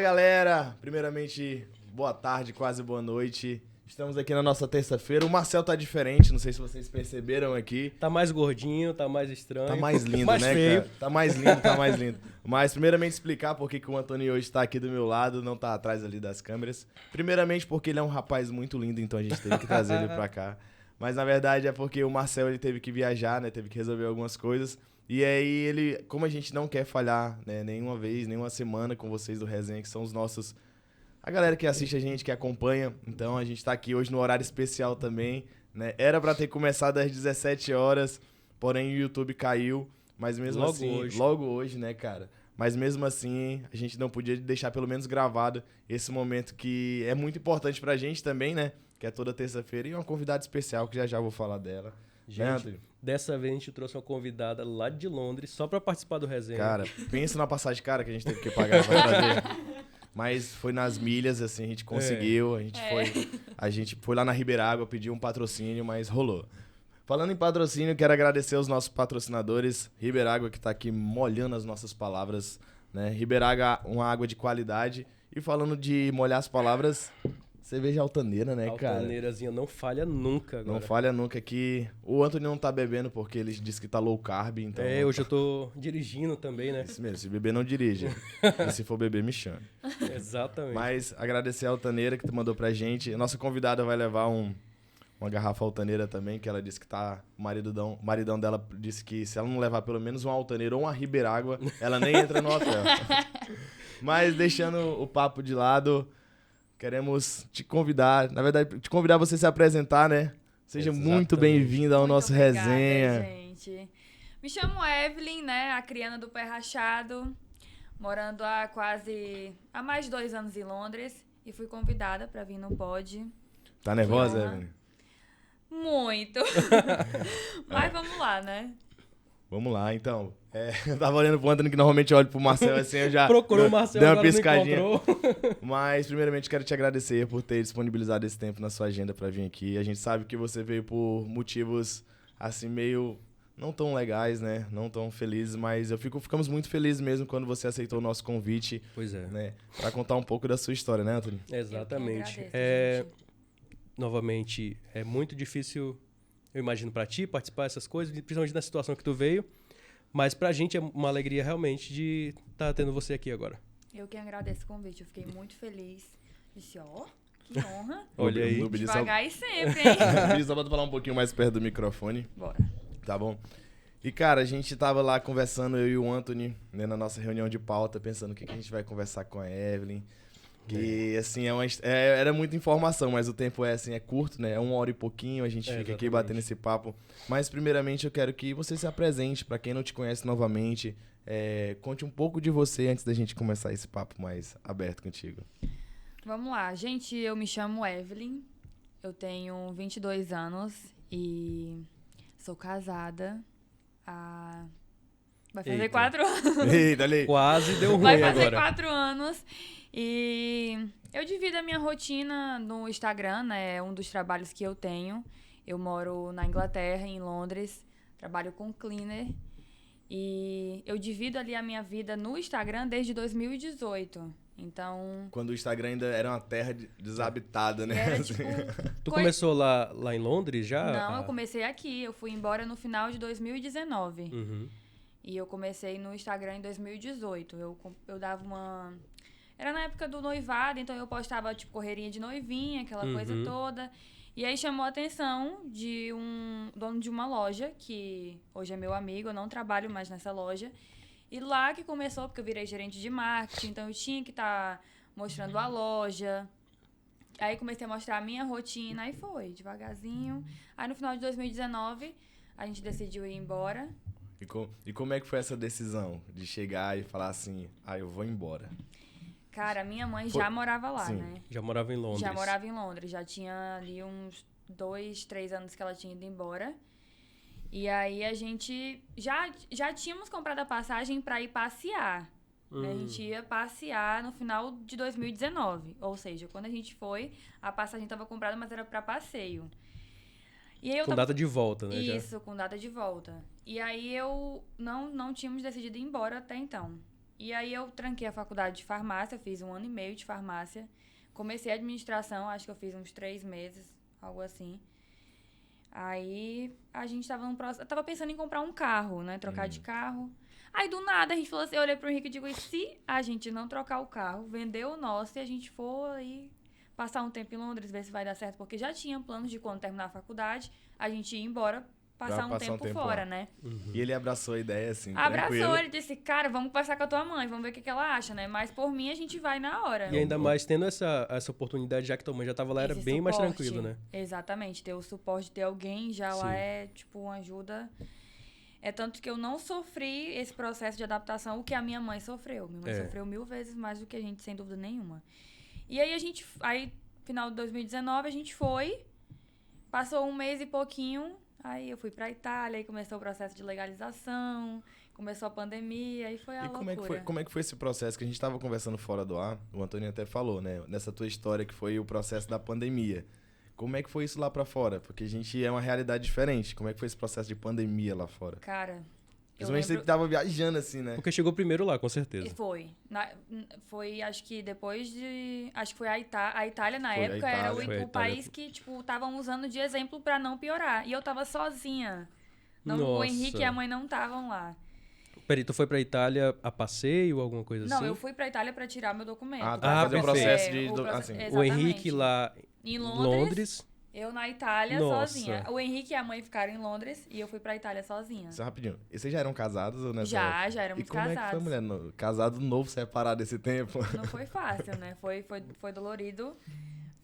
galera! Primeiramente, boa tarde, quase boa noite. Estamos aqui na nossa terça-feira. O Marcel tá diferente, não sei se vocês perceberam aqui. Tá mais gordinho, tá mais estranho. Tá mais lindo, mais né, feio. cara? Tá mais lindo, tá mais lindo. Mas, primeiramente, explicar por que o Antônio hoje tá aqui do meu lado, não tá atrás ali das câmeras. Primeiramente, porque ele é um rapaz muito lindo, então a gente teve que trazer ele pra cá. Mas, na verdade, é porque o Marcel, ele teve que viajar, né? Teve que resolver algumas coisas. E aí, ele, como a gente não quer falhar, né, nenhuma vez, nenhuma semana com vocês do Resenha, que são os nossos... A galera que assiste a gente, que acompanha. Então, a gente tá aqui hoje no horário especial também, né? Era pra ter começado às 17 horas, porém o YouTube caiu. Mas mesmo logo hoje, né, cara? Mas mesmo assim, a gente não podia deixar pelo menos gravado esse momento que é muito importante pra gente também, né? Que é toda terça-feira. E uma convidada especial, que já vou falar dela. Gente, dessa vez a gente trouxe uma convidada lá de Londres só pra participar do Resenha. Cara, pensa na passagem cara que a gente teve que pagar pra trazer. Mas foi nas milhas, assim, a gente conseguiu. A gente foi lá na Ribeiragua, pediu um patrocínio, mas rolou. Falando em patrocínio, quero agradecer aos nossos patrocinadores. Ribeiragua, que tá aqui molhando as nossas palavras, né? Ribeiragua, uma água de qualidade. E falando de molhar as palavras, cerveja altaneira, né, cara? Altaneirazinha não falha nunca agora. Não falha nunca que o Anthony não tá bebendo porque ele disse que tá low carb, então... Hoje eu tô dirigindo também, né? Isso mesmo, se beber não dirige. E se for beber, me chame. Exatamente. Mas agradecer a Altaneira que tu mandou pra gente. A nossa convidada vai levar uma garrafa altaneira também, que ela disse que tá... O maridão dela disse que se ela não levar pelo menos uma altaneira ou uma Ribeiragua, ela nem entra no hotel. Mas deixando o papo de lado... Queremos te convidar, na verdade, te convidar a você se apresentar, né? Seja muito bem-vinda ao nosso obrigada, Resenha. Gente. Me chamo Evelyn, né? A criana do Pé Rachado, morando há mais de 2 anos em Londres e fui convidada para vir no pod. Tá nervosa, Evelyn? Muito. Mas vamos lá, né? Vamos lá, então. Eu tava olhando pro Antônio, que normalmente eu olho pro Marcel assim, eu já... Procurou o Marcel, dei uma agora piscadinha. não encontrou. Mas, primeiramente, quero te agradecer por ter disponibilizado esse tempo na sua agenda pra vir aqui. A gente sabe que você veio por motivos, assim, meio... não tão legais, né? Não tão felizes, mas ficamos muito felizes mesmo quando você aceitou o nosso convite. Pois é. Né? Pra contar um pouco da sua história, né, Antônio? Exatamente. Eu que agradeço, gente. Novamente, é muito difícil, eu imagino, pra ti participar dessas coisas, principalmente na situação que tu veio. Mas pra gente é uma alegria realmente de estar tendo você aqui agora. Eu que agradeço o convite. Eu fiquei muito feliz. Disse, que honra. Olha aí. Devagar e sempre, hein? Só pra tu falar um pouquinho mais perto do microfone. Bora. Tá bom? E, cara, a gente tava lá conversando, eu e o Anthony, né, na nossa reunião de pauta, pensando o que a gente vai conversar com a Evelyn. Que, assim, era muita informação, mas o tempo é curto, né? É 1 hora e pouquinho, a gente fica exatamente. aqui batendo esse papo. Mas, primeiramente, eu quero que você se apresente, pra quem não te conhece novamente. Conte um pouco de você antes da gente começar esse papo mais aberto contigo. Vamos lá. Gente, eu me chamo Evelyn. Eu tenho 22 anos e sou casada há... Vai fazer Eita. 4 anos. Eita, ali. Quase deu ruim Vai fazer agora. 4 anos. E eu divido a minha rotina no Instagram, né? É um dos trabalhos que eu tenho. Eu moro na Inglaterra, em Londres. Trabalho com cleaner. E eu divido ali a minha vida no Instagram desde 2018. Então... Quando o Instagram ainda era uma terra desabitada, né? Era Assim. tipo... Tu começou lá em Londres já? Não, eu comecei aqui. Eu fui embora no final de 2019. Uhum. E eu comecei no Instagram em 2018. Eu dava uma... Era na época do noivado, então eu postava, tipo, correrinha de noivinha, aquela coisa toda. E aí chamou a atenção de um dono de uma loja, que hoje é meu amigo, eu não trabalho mais nessa loja. E lá que começou, porque eu virei gerente de marketing, então eu tinha que estar mostrando a loja. Aí comecei a mostrar a minha rotina, aí foi, devagarzinho. Aí no final de 2019, a gente decidiu ir embora. E como é que foi essa decisão de chegar e falar assim, eu vou embora? Cara, minha mãe já morava lá, Sim. né? Já morava em Londres. Já morava em Londres. Já tinha ali uns 2, 3 anos que ela tinha ido embora. E aí a gente já tínhamos comprado a passagem pra ir passear. Né? A gente ia passear no final de 2019. Ou seja, quando a gente foi, a passagem estava comprada, mas era pra passeio. E aí Com data de volta, né? Isso, com data de volta. E aí eu não tínhamos decidido ir embora até então. E aí eu tranquei a faculdade de farmácia, fiz 1 ano e meio de farmácia. Comecei a administração, acho que eu fiz uns 3 meses, algo assim. Aí a gente tava num processo. Eu tava pensando em comprar um carro, né? Trocar de carro. Aí do nada a gente falou assim, eu olhei pro Henrique e digo, e se a gente não trocar o carro, vender o nosso e a gente for aí passar um tempo em Londres, ver se vai dar certo? Porque já tinha planos de quando terminar a faculdade, a gente ir embora, passar um tempo fora, lá. né? E ele abraçou a ideia, assim, Abraçou, tranquilo. ele disse, cara, vamos passar com a tua mãe, vamos ver o que ela acha, né? Mas por mim a gente vai na hora. E ainda mais tendo essa oportunidade, já que tua mãe já tava lá, era Esse bem mais suporte. tranquilo, né? Exatamente, ter o suporte de ter alguém já lá Sim. é, tipo, uma ajuda. É tanto que eu não sofri esse processo de adaptação, o que a minha mãe sofreu. Minha mãe sofreu 1000 vezes mais do que a gente, sem dúvida nenhuma. E aí aí final de 2019, a gente foi, passou 1 mês e pouquinho, aí eu fui pra Itália, aí começou o processo de legalização, começou a pandemia, aí foi a loucura. Como é que foi esse processo que a gente tava conversando fora do ar? O Antônio até falou, né? Nessa tua história que foi o processo da pandemia. Como é que foi isso lá pra fora? Porque a gente é uma realidade diferente. Como é que foi esse processo de pandemia lá fora? Cara, Principalmente você que tava viajando assim, né? Porque chegou primeiro lá, com certeza. Foi. Foi, acho que depois de... Acho que foi a Itália, na Foi a época, era Itália. Foi a o Itália. país que, tipo, estavam usando de exemplo pra não piorar. E eu tava sozinha. Não, o Nossa. Henrique e a mãe não estavam lá. Peraí, tu foi pra Itália a passeio, alguma coisa Não, assim? eu fui pra Itália pra tirar meu documento. Ah, tá. Fazer o processo assim. O Henrique lá Em em Londres, Londres. eu na Itália Nossa. sozinha. O Henrique e a mãe ficaram em Londres e eu fui pra Itália sozinha. Só rapidinho. E vocês já eram casados ou nessa Já época? éramos E como é que foi, casados. mulher? Casado novo, separado esse tempo? Não foi fácil, né? Foi dolorido,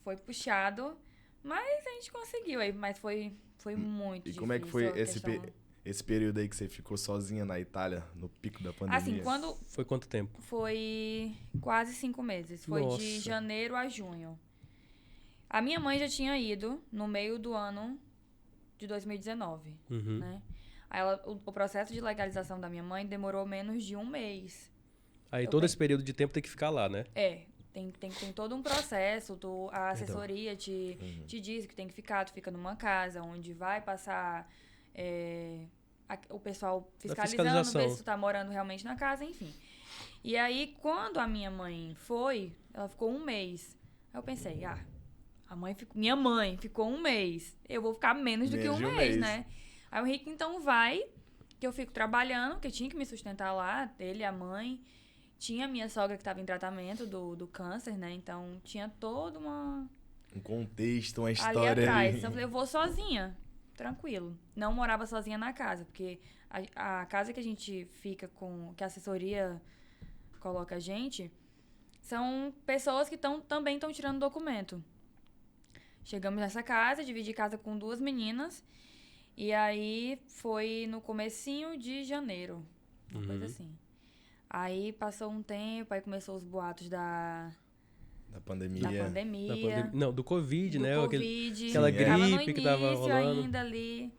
foi puxado, mas a gente conseguiu aí. Mas foi muito E difícil. como é que foi a questão. esse período aí que você ficou sozinha na Itália, no pico da pandemia? Assim, quando Foi quanto tempo? foi quase 5 meses. Foi Nossa. de janeiro a junho. A minha mãe já tinha ido no meio do ano de 2019, Uhum. né? Aí o processo de legalização da minha mãe demorou menos de 1 mês. Aí Eu todo bem. esse período de tempo tem que ficar lá, né? Tem todo um processo, a assessoria te diz que tem que ficar, tu fica numa casa onde vai passar o pessoal fiscalizando, fiscalização. ver se tu tá morando realmente na casa, enfim. E aí, quando a minha mãe foi, ela ficou 1 mês. Aí eu pensei, minha mãe ficou 1 mês, eu vou ficar menos do que Menos de 1 um mês, mês. né? Aí o Henrique, então, vai, que eu fico trabalhando, porque eu tinha que me sustentar lá, ele, a mãe. Tinha a minha sogra que estava em tratamento do câncer, né? Então, tinha toda uma... Um contexto, uma ali história atrás. ali. Então, eu falei, eu vou sozinha, tranquilo. Não morava sozinha na casa, porque a casa que a gente fica que a assessoria coloca a gente, são pessoas que também estão tirando documento. Chegamos nessa casa, dividi casa com 2 meninas, e aí foi no comecinho de janeiro, uma coisa assim. Aí passou um tempo, aí começou os boatos da pandemia. Não, do Covid, do né? Covid. Aquela Sim, é. Tava no gripe que tava início rolando. ainda ali.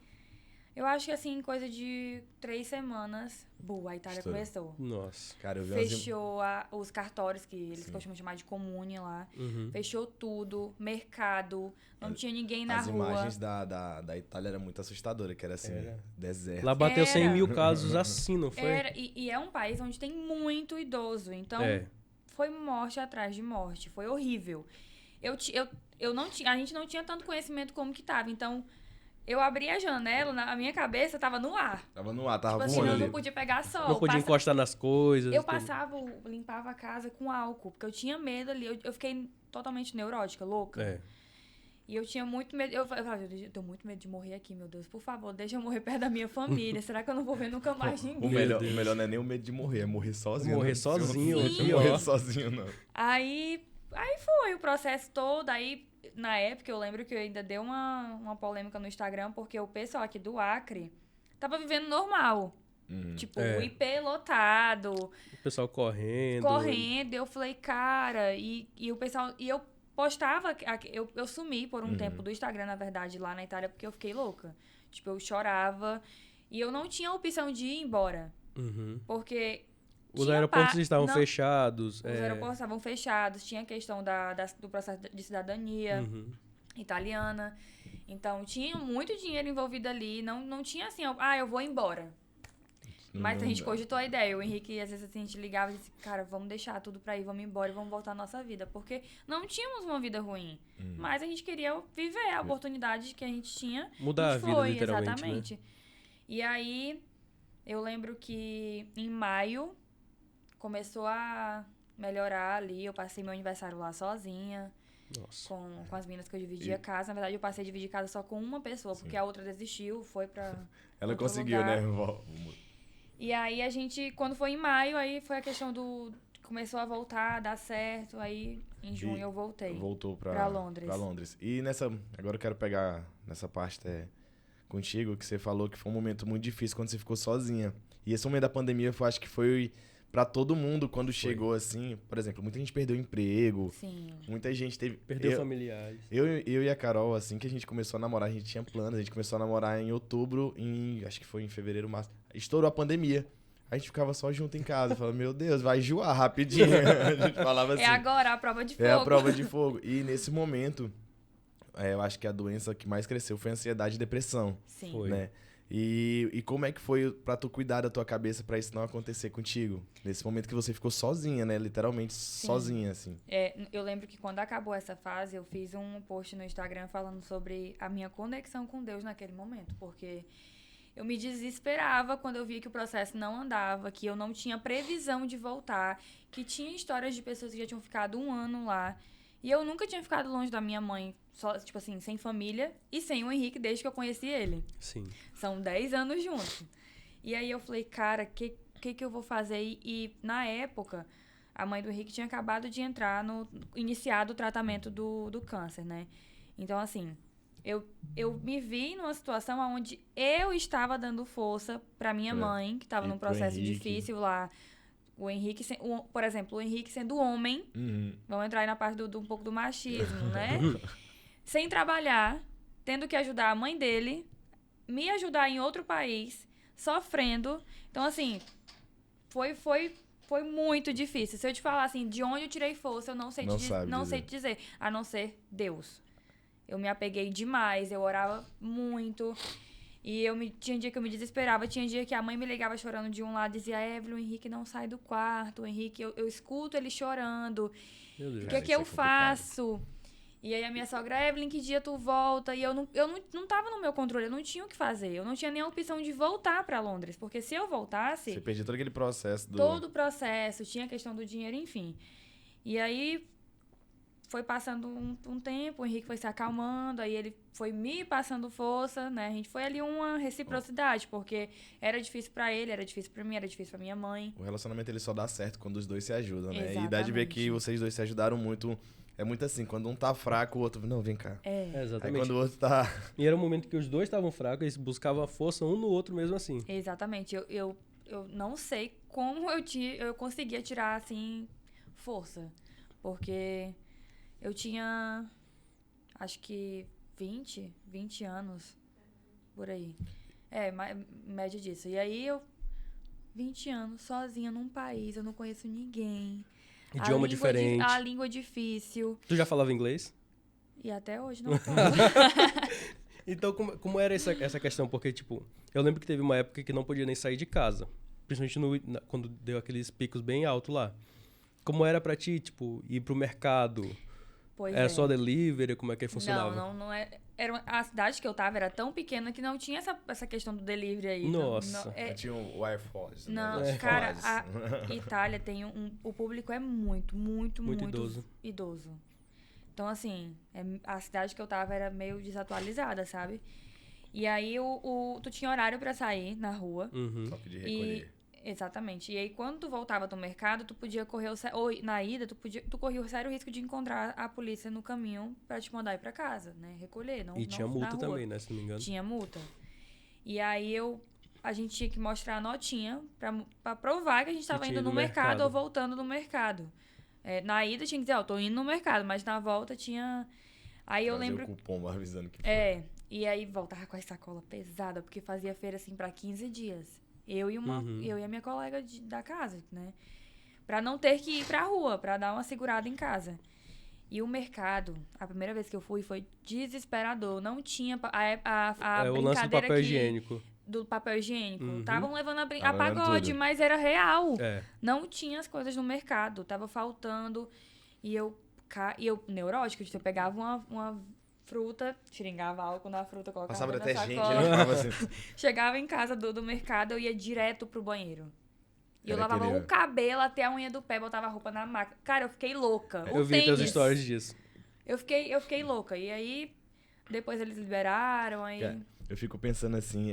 Eu acho que assim, coisa de 3 semanas, a Itália Estourou. começou. Nossa. Cara, eu vi umas Fechou os cartórios, que eles costumam chamar de comune lá. Uhum. Fechou tudo, mercado, não tinha ninguém na as rua. imagens da Itália eram muito assustadoras, que era assim, deserto. Lá bateu Era. 100 mil casos assim, não foi? E é um país onde tem muito idoso, então foi morte atrás de morte, foi horrível. Eu não tinha, a gente não tinha tanto conhecimento como que tava, então eu abri a janela, a minha cabeça tava no ar. Tava no ar, tava Tipo assim, voando eu ali. não podia pegar sol. Não podia encostar nas coisas. Eu tudo. limpava a casa com álcool, porque eu tinha medo ali. Eu fiquei totalmente neurótica, louca. E eu tinha muito medo. Eu falava, eu tenho muito medo de morrer aqui, meu Deus. Por favor, deixa eu morrer perto da minha família. Será que eu não vou ver nunca mais ninguém? O melhor não é nem o medo de morrer, é morrer sozinho. Morrer né? sozinho, Não é pior. morrer sozinho, não. Aí foi o processo todo. Aí, na época, eu lembro que eu ainda dei uma polêmica no Instagram, porque o pessoal aqui do Acre tava vivendo normal. Tipo, o IP lotado. O pessoal correndo. Correndo. Eu falei, cara, e o pessoal... E eu postava... Eu sumi por um tempo do Instagram, na verdade, lá na Itália, porque eu fiquei louca. Tipo, eu chorava. E eu não tinha a opção de ir embora. Uhum. Porque... Os aeroportos estavam fechados. Os aeroportos estavam fechados. Tinha a questão do processo de cidadania italiana. Então, tinha muito dinheiro envolvido ali. Não tinha assim, eu vou embora. Mas a gente cogitou a ideia. O Henrique, às vezes, assim, a gente ligava e disse, cara, vamos deixar tudo pra ir, vamos embora e vamos voltar à nossa vida. Porque não tínhamos uma vida ruim. Mas a gente queria viver a oportunidade que a gente tinha. Mudar a vida, literalmente, exatamente. Né? E aí, eu lembro que em maio começou a melhorar ali. Eu passei meu aniversário lá sozinha. Nossa. Com as meninas que eu dividia a casa. Na verdade, eu passei a dividir casa só com uma pessoa, porque a outra desistiu, foi pra Ela outro conseguiu, lugar. né? E aí a gente, quando foi em maio, aí foi a questão do... Começou a voltar, dar certo, aí em junho eu voltei. Voltou pra Londres. Pra Londres. E agora eu quero pegar nessa parte contigo, que você falou que foi um momento muito difícil quando você ficou sozinha. E esse momento da pandemia, eu acho que foi pra todo mundo quando chegou assim. Por exemplo, muita gente perdeu emprego. Sim. Muita gente teve... Perdeu familiares. Eu e a Carol, assim que a gente começou a namorar, a gente tinha planos. A gente começou a namorar em outubro, acho que foi em fevereiro, março. Estourou a pandemia. A gente ficava só junto em casa. Falava, meu Deus, vai enjoar rapidinho. A gente falava assim. É agora a prova de fogo. É a prova de fogo. E nesse momento, eu acho que a doença que mais cresceu foi a ansiedade e depressão. Sim. Foi. Né? E como é que foi pra tu cuidar da tua cabeça pra isso não acontecer contigo? Nesse momento que você ficou sozinha, né? Literalmente sozinha, assim. Eu lembro que quando acabou essa fase, eu fiz um post no Instagram falando sobre a minha conexão com Deus naquele momento. Porque eu me desesperava quando eu via que o processo não andava, que eu não tinha previsão de voltar, que tinha histórias de pessoas que já tinham ficado 1 ano lá. E eu nunca tinha ficado longe da minha mãe, só, tipo assim, sem família e sem o Henrique desde que eu conheci ele. Sim. São 10 anos juntos. E aí eu falei, cara, o que eu vou fazer? E na época, a mãe do Henrique tinha acabado de iniciado o tratamento do câncer, né? Então, assim, eu me vi numa situação onde eu estava dando força pra minha mãe, que estava num processo difícil lá. O Henrique, por exemplo, o Henrique sendo homem, vamos entrar aí na parte um pouco do machismo, né? Sem trabalhar, tendo que ajudar a mãe dele, me ajudar em outro país, sofrendo. Então, assim, foi muito difícil. Se eu te falar, assim, de onde eu tirei força, eu não sei te dizer, a não ser Deus. Eu me apeguei demais, eu orava muito. E tinha dia que eu me desesperava, tinha dia que a mãe me ligava chorando de um lado, dizia, Evelyn, o Henrique não sai do quarto, o Henrique, eu escuto ele chorando. Meu Deus. O que é que eu faço? E aí a minha sogra, Evelyn, que dia tu volta? E eu não tava no meu controle, eu não tinha o que fazer. Eu não tinha nem a opção de voltar pra Londres, porque se eu voltasse... Você perdia todo aquele processo Todo o processo, tinha a questão do dinheiro, enfim. E aí... Foi passando um tempo, o Henrique foi se acalmando, aí ele foi me passando força, né? A gente foi ali uma reciprocidade, porque era difícil pra ele, era difícil pra mim, era difícil pra minha mãe. O relacionamento ele só dá certo quando os dois se ajudam, né? Exatamente. E dá de ver que vocês dois se ajudaram muito. É muito assim, quando um tá fraco, o outro... Não, vem cá. Exatamente. Aí quando o outro tá... E era um momento que os dois estavam fracos, eles buscavam a força um no outro mesmo assim. Exatamente. Eu não sei como eu conseguia tirar, assim, força. Porque... Eu tinha, acho que 20 anos, por aí. Média disso. E aí 20 anos, sozinha num país, eu não conheço ninguém. Idioma diferente. A língua difícil. Tu já falava inglês? E até hoje não falo. Então, como era essa questão? Porque, tipo, eu lembro que teve uma época que não podia nem sair de casa. Principalmente quando deu aqueles picos bem altos lá. Como era pra ti, tipo, ir pro mercado? Era só delivery? Como é que funcionava? Não é. A cidade que eu tava era tão pequena que não tinha essa questão do delivery aí. Nossa. Tinha o Air Force. Não, cara, a Itália tem o público é muito idoso. Então, assim, a cidade que eu tava era meio desatualizada, sabe? E aí, tu tinha horário pra sair na rua. Só pedir recolher. Exatamente. E aí, quando tu voltava do mercado, tu podia correr ou na ida, tu corria o sério risco de encontrar a polícia no caminho pra te mandar ir pra casa, né? Recolher, não. E tinha multa também, né? Se não me engano. Tinha multa. E aí a gente tinha que mostrar a notinha pra provar que a gente tava indo no mercado ou voltando do mercado. Na ida tinha que dizer, tô indo no mercado, mas na volta tinha. Aí eu lembro. O cupom avisando que foi. E aí voltava com a sacola pesada, porque fazia feira assim pra 15 dias. Eu e a minha colega da casa, né? Pra não ter que ir pra rua, pra dar uma segurada em casa. E o mercado, a primeira vez que eu fui, foi desesperador. Não tinha a o lance do papel higiênico. do papel higiênico. Estavam levando a Tava levando pagode, tudo. mas era real. É. Não tinha as coisas no mercado. Tava faltando. E eu neurótica, eu pegava uma fruta, xeringava álcool na fruta, colocava Passava dentro da detergente, sacola. né? Falava assim. Chegava em casa do mercado, eu ia direto pro banheiro. E eu Era lavava aquele- o cabelo até a unha do pé, botava a roupa na máquina. Cara, eu fiquei louca. Eu vi teus tênis. stories disso. Eu fiquei louca. E aí, depois eles liberaram, aí... Cara, eu fico pensando assim,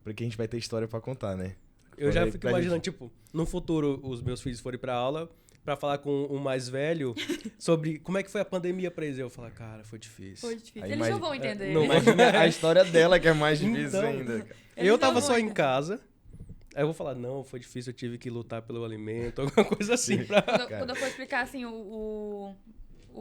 porque a gente vai ter história pra contar, né? Eu já Pra fico gente- imaginando, tipo, no futuro, os meus filhos forem pra aula pra falar com o mais velho sobre como é que foi a pandemia pra eles. Eu falar, cara, foi difícil. Foi difícil. Aí Eles não vão entender. não- Imagina a história dela, que é mais difícil Então, ainda. Cara. Eles Eu tava não só vão em casa, aí eu vou falar, não, foi difícil, eu tive que lutar pelo alimento, alguma coisa assim. Pra... Quando eu for explicar assim, o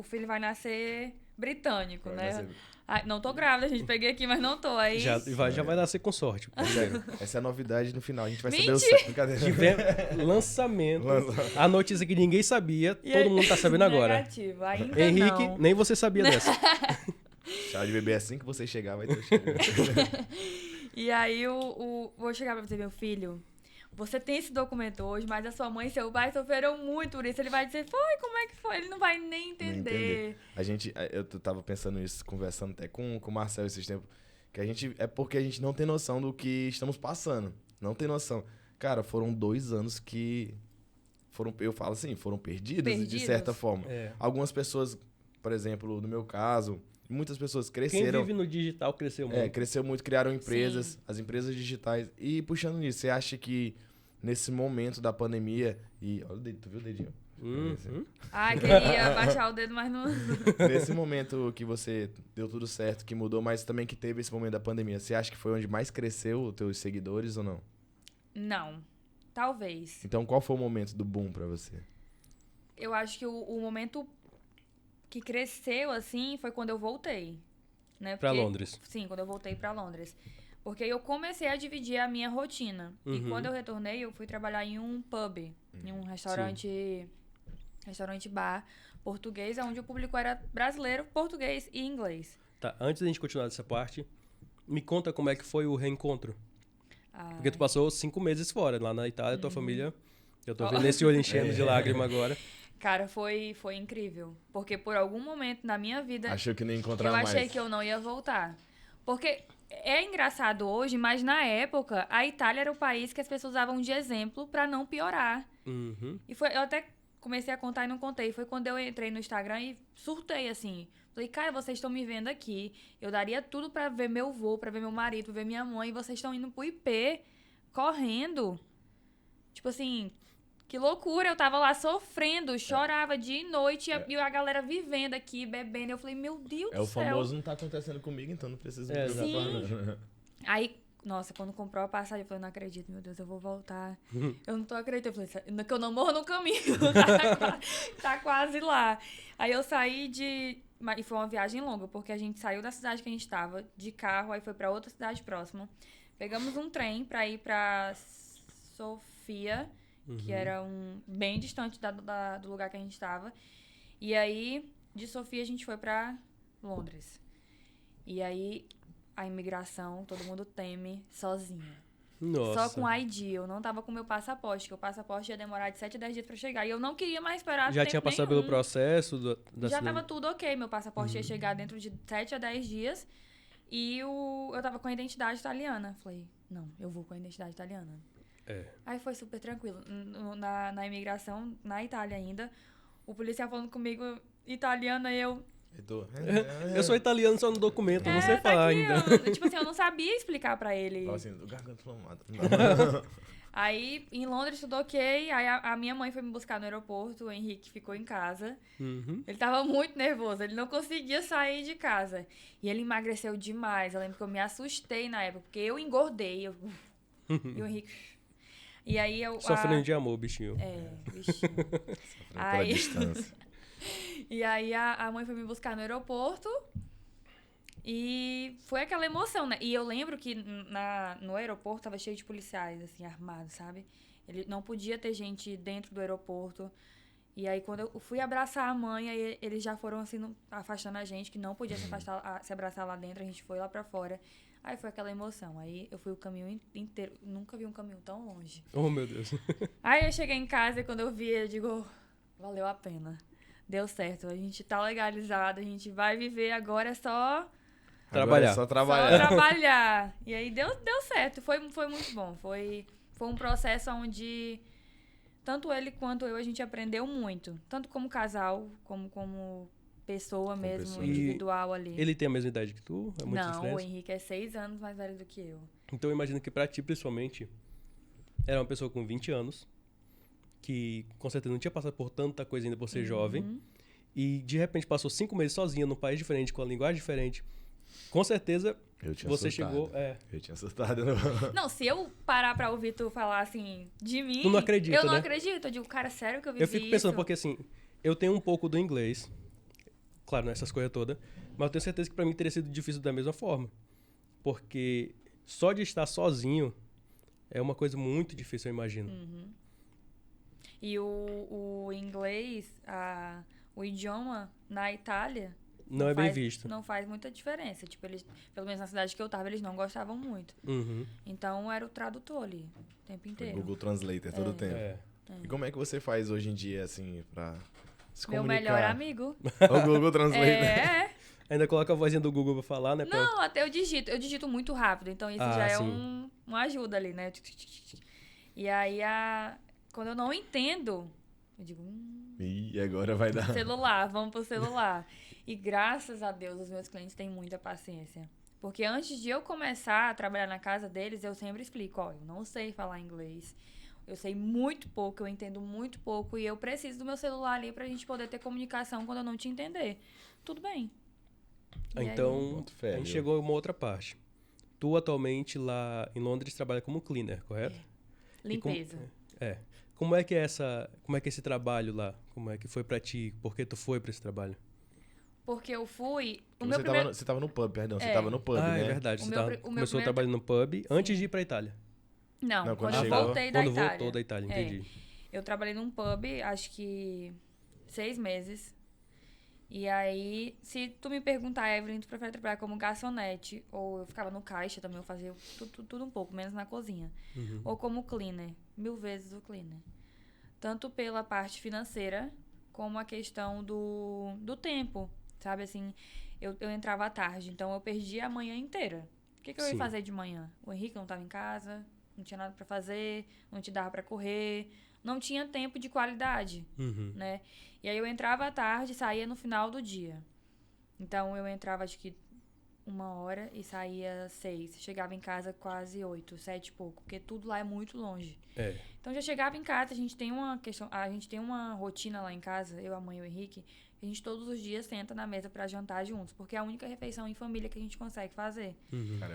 filho vai nascer britânico, Vai né? nascer- Ai, não tô grávida, gente. Peguei aqui, mas não tô. Aí. Já vai nascer com sorte. Sério, essa é a novidade no final. A gente vai saber o Mentira! certo. Brincadeira. Tivemos lançamento, a notícia que ninguém sabia, E todo aí- mundo tá sabendo agora. Negativo, ainda Henrique, não. nem você sabia dessa. Chá de bebê assim que você chegar, vai ter o cheiro. E aí vou chegar pra você, meu filho. Você tem esse documento hoje, mas a sua mãe e seu pai sofreram muito por isso. Ele vai dizer, como é que foi? Ele não vai nem entender. Eu tava pensando isso, conversando até com o Marcel esses tempos, que é porque a gente não tem noção do que estamos passando. Não tem noção. Cara, foram 2 anos que eu falo assim, foram perdidos de certa forma. É. Algumas pessoas, por exemplo, no meu caso, muitas pessoas Quem cresceram. vive no digital cresceu muito. Cresceu muito, criaram empresas, Sim. as empresas digitais. E puxando nisso, você acha que nesse momento da pandemia, olha o dedo, tu viu o dedinho? Uhum. Ai, queria baixar o dedo, mas não. Nesse momento que você deu tudo certo, que mudou, mas também que teve esse momento da pandemia, você acha que foi onde mais cresceu os teus seguidores ou não? Não. Talvez. Então qual foi o momento do boom pra você? Eu acho que o momento que cresceu, assim, foi quando eu voltei. Né? Pra Porque- Londres. Sim, quando eu voltei pra Londres. Porque eu comecei a dividir a minha rotina. E Uhum. quando eu retornei, eu fui trabalhar em um pub, em um restaurante bar português, onde o público era brasileiro, português e inglês. Tá, antes da gente continuar dessa parte, me conta como é que foi o reencontro. Ah, Porque tu passou 5 meses fora, lá na Itália, tua família... Eu tô Ó. vendo esse olho enchendo de lágrima agora. cara, foi incrível. Porque por algum momento na minha vida, Achou que não ia encontrar eu mais. achei que eu não ia voltar. Porque é engraçado hoje, mas na época, a Itália era o país que as pessoas usavam de exemplo pra não piorar. Uhum. E eu até comecei a contar e não contei. Foi quando eu entrei no Instagram e surtei, assim. Falei, cara, vocês estão me vendo aqui. Eu daria tudo pra ver meu vô, pra ver meu marido, pra ver minha mãe. E vocês estão indo pro IP, correndo. Tipo assim, que loucura. Eu tava lá sofrendo, chorava dia e noite. E a galera vivendo aqui, bebendo. Eu falei, meu Deus É do o céu. famoso não tá acontecendo comigo, então não precisa me É, preocupar. Aí, nossa, quando comprou a passagem, eu falei, não acredito, meu Deus, eu vou voltar. Eu não tô acreditando. Eu falei, que eu não morro no caminho. Tá quase lá. Aí eu saí e foi uma viagem longa, porque a gente saiu da cidade que a gente tava, de carro, aí foi pra outra cidade próxima. Pegamos um trem pra ir pra Sofia, que era bem distante do lugar que a gente tava. E aí, de Sofia, a gente foi pra Londres. E aí, a imigração, todo mundo teme sozinha. Nossa. Só com ID. Eu não tava com meu passaporte, que o passaporte ia demorar de 7 a 10 dias pra chegar. E eu não queria mais esperar Já tempo tinha passado nenhum. pelo processo da Já cidade? tava tudo ok. Meu passaporte ia chegar dentro de 7 a 10 dias. E eu tava com a identidade italiana. Falei, não, eu vou com a identidade italiana. É. Aí foi super tranquilo. Na imigração, na Itália ainda, o policial falando comigo italiana e eu... Eu sou italiano só no documento, eu não sei tá falar aqui, ainda. tipo assim, eu não sabia explicar pra ele. Fala assim, do garganta inflamado. Aí, em Londres, tudo ok. Aí, a minha mãe foi me buscar no aeroporto. O Henrique ficou em casa. Uhum. Ele tava muito nervoso. Ele não conseguia sair de casa. E ele emagreceu demais. Eu lembro que eu me assustei na época. Porque eu engordei. E o Henrique... E aí, Sofrendo de amor, bichinho. bichinho. Pela Aí- distância. E aí, a mãe foi me buscar no aeroporto. E foi aquela emoção, né? E eu lembro que no aeroporto tava cheio de policiais, assim, armados, sabe? Ele não podia ter gente dentro do aeroporto. E aí, quando eu fui abraçar a mãe, aí eles já foram, assim, afastando a gente, que não podia se abraçar lá dentro, a gente foi lá pra fora. Aí foi aquela emoção. Aí eu fui o caminho inteiro. Nunca vi um caminho tão longe. Oh, meu Deus. Aí eu cheguei em casa e quando eu vi, eu digo, valeu a pena. Deu certo. A gente tá legalizado, a gente vai viver agora, é só Trabalhar. Agora é só trabalhar. só trabalhar. E aí deu certo. Foi muito bom. Foi um processo onde tanto ele quanto eu, a gente aprendeu muito. Tanto como casal, como pessoa mesmo, pessoa. individual ali. Ele tem a mesma idade que tu? É muita Não, diferença? o Henrique é 6 anos mais velho do que eu. Então eu imagino que pra ti, principalmente, era uma pessoa com 20 anos, que com certeza não tinha passado por tanta coisa ainda por ser jovem, e de repente passou 5 meses sozinha num país diferente, com a linguagem diferente. Com certeza, Eu tinha você assustado. chegou... Eu tinha assustado. Não, se eu parar pra ouvir tu falar assim de mim, Tu não acredita, eu não né? acredito. Eu digo, cara, sério que eu vivi Eu fico pensando, isso? porque assim, eu tenho um pouco do inglês, claro, nessas coisas todas, mas eu tenho certeza que pra mim teria sido difícil da mesma forma. Porque só de estar sozinho é uma coisa muito difícil, eu imagino. E o inglês, o idioma na Itália... Não é bem visto. Não faz muita diferença. Tipo, eles, pelo menos na cidade que eu tava, eles não gostavam muito. Uhum. Então, era o tradutor ali, o tempo inteiro. Google Translator todo o tempo. É. E como é que você faz hoje em dia, assim, pra se Meu comunicar? melhor amigo. O Google Translator. É. Ainda coloca a vozinha do Google pra falar, né? Não, até eu digito muito rápido. Então, isso Ah, já é sim. uma ajuda ali, né? E aí, quando eu não entendo, eu digo, Ih, agora vai dar. celular, vamos pro celular. E graças a Deus, os meus clientes têm muita paciência. Porque antes de eu começar a trabalhar na casa deles, eu sempre explico, ó, eu não sei falar inglês. Eu sei muito pouco, eu entendo muito pouco e eu preciso do meu celular ali pra gente poder ter comunicação quando eu não te entender. Tudo bem. E aí? Então, Boto fé, a gente viu? chegou a uma outra parte. Tu, atualmente, lá em Londres, trabalha como cleaner, correto? E como- Limpeza. É. Como é que é esse trabalho lá? Como é que foi pra ti? Por que tu foi pra esse trabalho? Porque eu fui... O Você, meu primeiro... você tava no pub, perdão. Você É. tava no pub, Ah, né? é verdade. O Você meu tava- pri- o meu começou primeiro trabalhando no pub antes de ir pra Itália. Não, Não, quando quando eu chegou- voltei da Quando Itália. voltou da Itália, entendi. Eu trabalhei num pub, acho que 6 meses. E aí, se tu me perguntar, Evelyn, tu prefere trabalhar como garçonete? Ou eu ficava no caixa também, eu fazia tudo um pouco, menos na cozinha. Ou como cleaner, 1000 vezes o cleaner. Tanto pela parte financeira, como a questão do tempo, sabe? Assim, eu entrava à tarde, então eu perdia a manhã inteira. O que eu ia Sim. fazer de manhã? O Henrique não estava em casa, não tinha nada pra fazer, não te dava pra correr, não tinha tempo de qualidade, Uhum. né? E aí eu entrava à tarde e saía no final do dia. Então eu entrava acho que 1h e saía 6. Chegava em casa quase 8, 7 e pouco, porque tudo lá é muito longe. É. Então já chegava em casa, a gente tem uma rotina lá em casa, eu, a mãe e o Henrique, que a gente todos os dias senta na mesa pra jantar juntos, porque é a única refeição em família que a gente consegue fazer. Cara,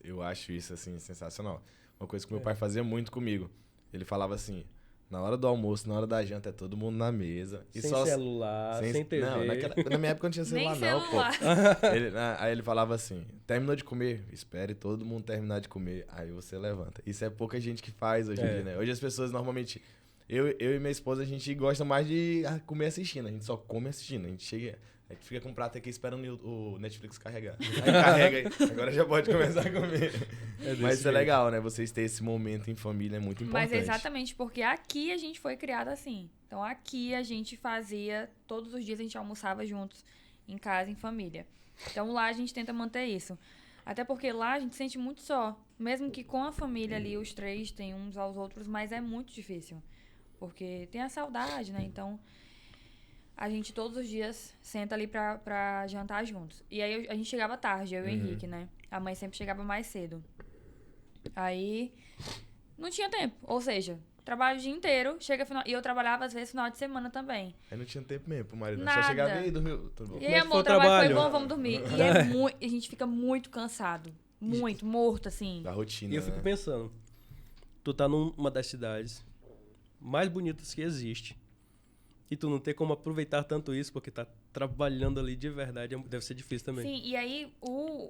eu acho isso, assim, sensacional. Uma coisa que meu pai fazia muito comigo. Ele falava assim, na hora do almoço, na hora da janta, é todo mundo na mesa. E Sem só celular, sem TV. Não, na minha época não tinha Nem celular, não, pô. celular. Aí ele falava assim, terminou de comer? Espere todo mundo terminar de comer, aí você levanta. Isso é pouca gente que faz hoje em dia, né? Hoje as pessoas normalmente... Eu e minha esposa, a gente gosta mais de comer assistindo. A gente só come assistindo. A gente fica com o prato aqui esperando o Netflix carregar. Aí carrega aí. Agora já pode começar a comer. Mas isso é legal, né? Vocês terem esse momento em família é muito importante. Mas é exatamente porque aqui a gente foi criado assim. Então aqui a gente fazia, todos os dias a gente almoçava juntos, em casa, em família. Então lá a gente tenta manter isso. Até porque lá a gente se sente muito só. Mesmo que com a família ali, os três têm uns aos outros, mas é muito difícil. Porque tem a saudade, né? Então, a gente todos os dias senta ali pra jantar juntos. E aí a gente chegava tarde, eu e o Henrique, né? A mãe sempre chegava mais cedo. Aí, não tinha tempo. Ou seja, trabalho o dia inteiro, chega final... E eu trabalhava, às vezes, final de semana também. Aí não tinha tempo mesmo pro marido. Nada. Só chegava e dormiu. Tudo bom. E aí, Como é que amor, foi o o trabalho foi trabalho? bom, vamos dormir. E a gente fica muito cansado. Muito, morto, assim. Da rotina, E eu fico né? pensando, tu tá numa das cidades mais bonitas que existe. E tu não tem como aproveitar tanto isso porque tá trabalhando ali de verdade, deve ser difícil também. Sim, e aí,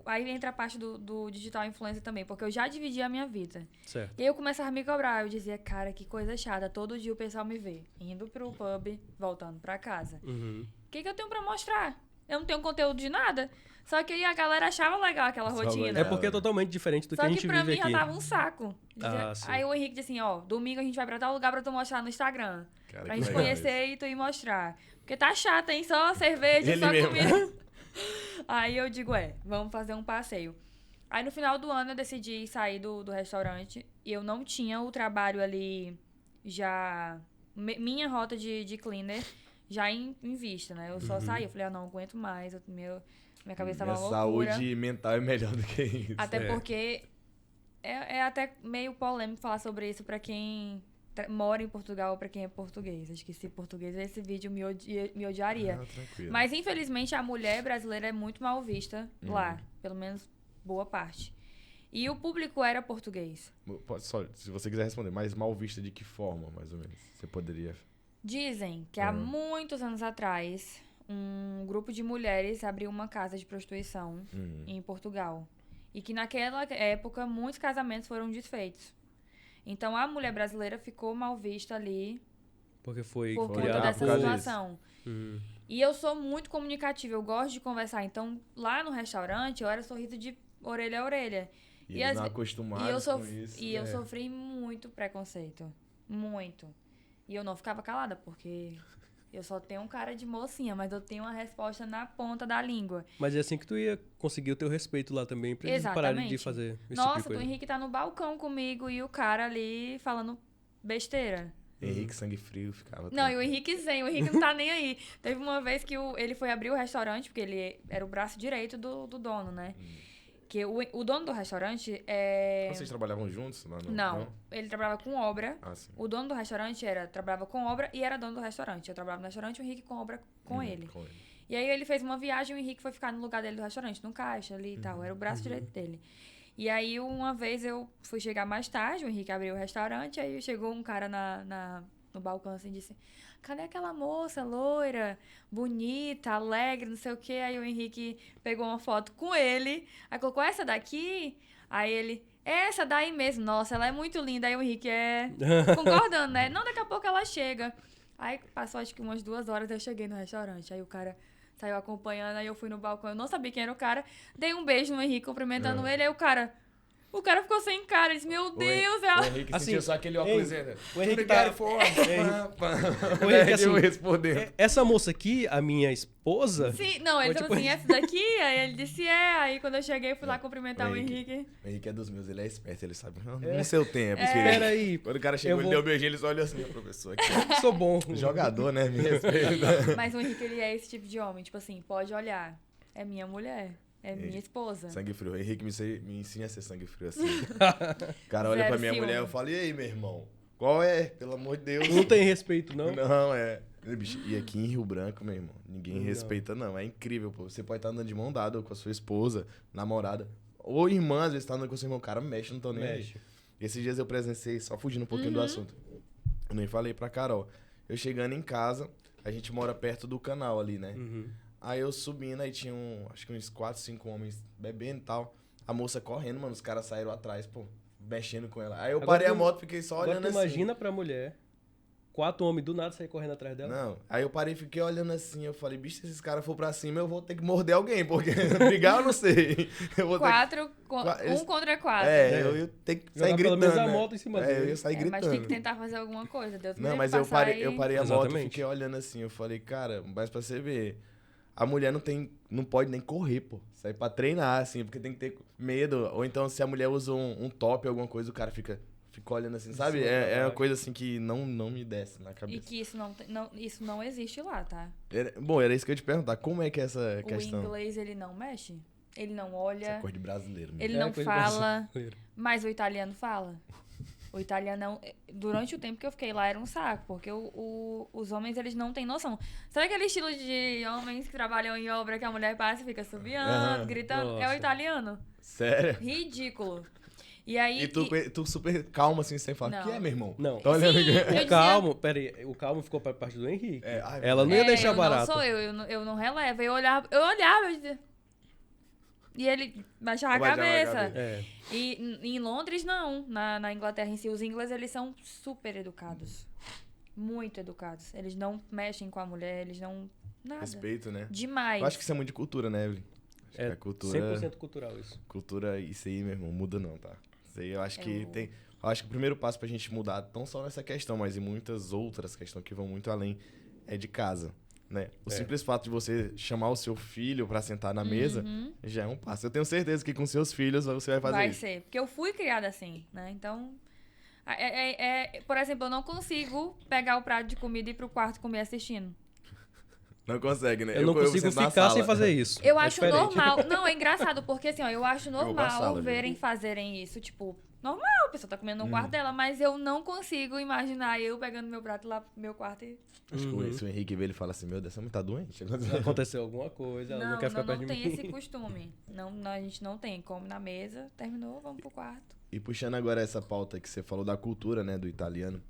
aí entra a parte do digital influencer também, porque eu já dividi a minha vida. Certo. E aí eu começava a me cobrar, eu dizia, cara, que coisa chata, todo dia o pessoal me vê, indo pro pub, voltando pra casa. Uhum. O que eu tenho pra mostrar? Eu não tenho conteúdo de nada. Só que aí a galera achava legal aquela Só rotina. legal. É porque é totalmente diferente do que Só a que gente pra vive mim aqui. já tava um saco. Sim. Aí o Henrique disse assim, ó, domingo a gente vai pra tal lugar pra tu mostrar no Instagram. Cara, Pra que gente legal conhecer e tu ir mostrar. Porque tá chato, hein? Só cerveja, Ele só mesmo. comida. Aí eu digo, vamos fazer um passeio. Aí no final do ano eu decidi sair do restaurante. E eu não tinha o trabalho ali já... Minha rota de cleaner já em vista, né? Eu só saí. Eu falei, não aguento mais. Minha cabeça tava uma loucura. Saúde mental é melhor do que isso. Até porque é até meio polêmico falar sobre isso pra quem mora em Portugal ou pra quem é português. Acho que se português esse vídeo me odiaria. Tranquilo. Mas infelizmente a mulher brasileira é muito mal vista lá. Pelo menos boa parte. E o público era português. Só, se você quiser responder, mas mal vista de que forma, mais ou menos? Você poderia... Dizem que há muitos anos atrás, um grupo de mulheres abriu uma casa de prostituição em Portugal. E que naquela época, muitos casamentos foram desfeitos. Então, a mulher brasileira ficou mal vista ali Porque foi por conta criado dessa por causa situação. E eu sou muito comunicativa, eu gosto de conversar. Então, lá no restaurante, eu era sorriso de orelha a orelha. E eles não acostumados com isso. E eu sofri muito preconceito. Muito. E eu não ficava calada, porque eu só tenho um cara de mocinha, mas eu tenho uma resposta na ponta da língua. Mas é assim que tu ia conseguir o teu respeito lá também, pra eles pararem de fazer esse Nossa, tipo de coisa. o Henrique tá no balcão comigo e o cara ali falando besteira. Henrique Sangue Frio ficava... Não, e o Henrique zen, o Henrique não tá nem aí. Teve uma vez que ele foi abrir o restaurante, porque ele era o braço direito do dono, né? Que o dono do restaurante é... Vocês trabalhavam juntos? Não, ele trabalhava com obra. Sim. O dono do restaurante trabalhava com obra e era dono do restaurante. Eu trabalhava no restaurante e o Henrique com obra com ele. E aí ele fez uma viagem e o Henrique foi ficar no lugar dele do restaurante, no caixa ali e tal. Era o braço direito dele. E aí uma vez eu fui chegar mais tarde, o Henrique abriu o restaurante, aí chegou um cara no balcão assim e disse: cadê aquela moça loira, bonita, alegre, não sei o quê? Aí o Henrique pegou uma foto com ele, aí colocou essa daqui, aí ele, essa daí mesmo, nossa, ela é muito linda. Aí o Henrique concordando, né? Não, daqui a pouco ela chega. Aí passou acho que umas 2 horas, eu cheguei no restaurante, aí o cara saiu acompanhando, aí eu fui no balcão, eu não sabia quem era o cara, dei um beijo no Henrique cumprimentando ele, aí o cara ficou sem cara, ele disse, meu Deus, ela... O Henrique assim, sentiu só aquele óculos. O Henrique tá... O Henrique assim, respondendo. Essa moça aqui, a minha esposa... Sim, não, ele falou assim, essa daqui, aí ele disse, aí quando eu cheguei, fui lá cumprimentar o Henrique. O Henrique é dos meus, ele é esperto, ele sabe, no seu tempo. Espera aí. Quando o cara chegou, ele deu um beijinho, ele só olhou assim, professor, aqui. Sou bom. Jogador, né, me respeita. Mas o Henrique, ele é esse tipo de homem, tipo assim, pode olhar, é minha mulher. É minha esposa. Sangue frio. O Henrique me ensina a ser sangue frio assim. O cara olha pra minha mulher, eu falo, e aí, meu irmão? Qual é? Pelo amor de Deus. Não tem respeito, não? Não, Bicho, e aqui em Rio Branco, meu irmão, ninguém respeita, não. É incrível, pô. Você pode estar andando de mão dada com a sua esposa, namorada, ou irmã, às vezes tá andando com seu irmão. O cara mexe, não tô nem aí. Esses dias eu presenciei, só fugindo um pouquinho do assunto. Eu nem falei pra Carol. Eu chegando em casa, a gente mora perto do canal ali, né? Aí eu subindo, aí tinha acho que uns 4, 5 homens bebendo e tal. A moça correndo, mano, os caras saíram atrás, pô, mexendo com ela. Aí eu parei a moto, fiquei só olhando assim. Imagina pra mulher, 4 homens do nada sair correndo atrás dela. Não, aí eu parei e fiquei olhando assim, eu falei, bicho, se esses caras for pra cima, eu vou ter que morder alguém, porque brigar eu não sei. Eu vou um contra 4. Eu ia ter que sair gritando, pelo menos a moto em cima dele. Eu ia sair gritando. Mas tem que tentar fazer alguma coisa, Deus me Não, livre mas eu parei a moto e Exatamente. fiquei olhando assim, eu falei, cara, mas pra você ver... A mulher não pode nem correr, pô. Sair pra treinar, assim, porque tem que ter medo. Ou então, se a mulher usa um top, alguma coisa, o cara fica olhando assim, sabe? É uma coisa assim que não me desce na cabeça. E que isso não existe lá, tá? Bom, era isso que eu ia te perguntar. Como é que é essa questão? O inglês, ele não mexe? Ele não olha? Essa coisa de brasileiro mesmo. Ele não coisa fala? brasileira. Mas o italiano fala? O italiano, durante o tempo que eu fiquei lá, era um saco, porque os homens, eles não têm noção. Sabe aquele estilo de homens que trabalham em obra que a mulher passa e fica subiando, gritando? É o Nossa. italiano. Sério? Ridículo. E aí... E tu super calmo assim, sem falar, o que Não. é, meu irmão? Não. Tá olhando Sim, aqui? eu O calmo, peraí, o calmo ficou pra parte do Henrique. É, ai, Ela não ia deixar eu barato. Não sou eu não relevo. Eu olhava, eu dizia... E ele baixava a Baixava a cabeça. cabeça. É. E em Londres, não. Na Inglaterra em si, os ingleses, eles são super educados. Muito educados. Eles não mexem com a mulher, eles não... Nada. Respeito, né? Demais. Eu acho que isso é muito de cultura, né, Evelyn? Acho que É a cultura... 100% cultural isso. Cultura, isso aí, meu irmão, muda não, tá? Isso aí eu acho que o- tem... Eu acho que o primeiro passo pra gente mudar, não só nessa questão, mas em muitas outras questões que vão muito além, é de casa, né? O simples fato de você chamar o seu filho pra sentar na mesa, já é um passo. Eu tenho certeza que com seus filhos você vai fazer Vai isso. ser. Porque eu fui criada assim, né? Então... por exemplo, eu não consigo pegar o prato de comida e ir pro quarto comer assistindo. Não consegue, né? Eu não consigo sento na ficar sem sala. fazer isso. Eu É acho diferente. normal. Não, é engraçado, porque assim, ó, eu acho vou pra normal sala, viu? verem fazerem isso. Tipo, normal, a pessoa tá comendo no quarto dela, mas eu não consigo imaginar eu pegando meu prato lá pro meu quarto e. Acho que se o Henrique vê, ele fala assim, meu Deus, essa mulher tá doente? Aconteceu alguma coisa, ela não quer ficar perto de tem mim. esse costume. Não, a gente não tem. Come na mesa, terminou, vamos pro quarto. E puxando agora essa pauta que você falou da cultura, né, do italiano,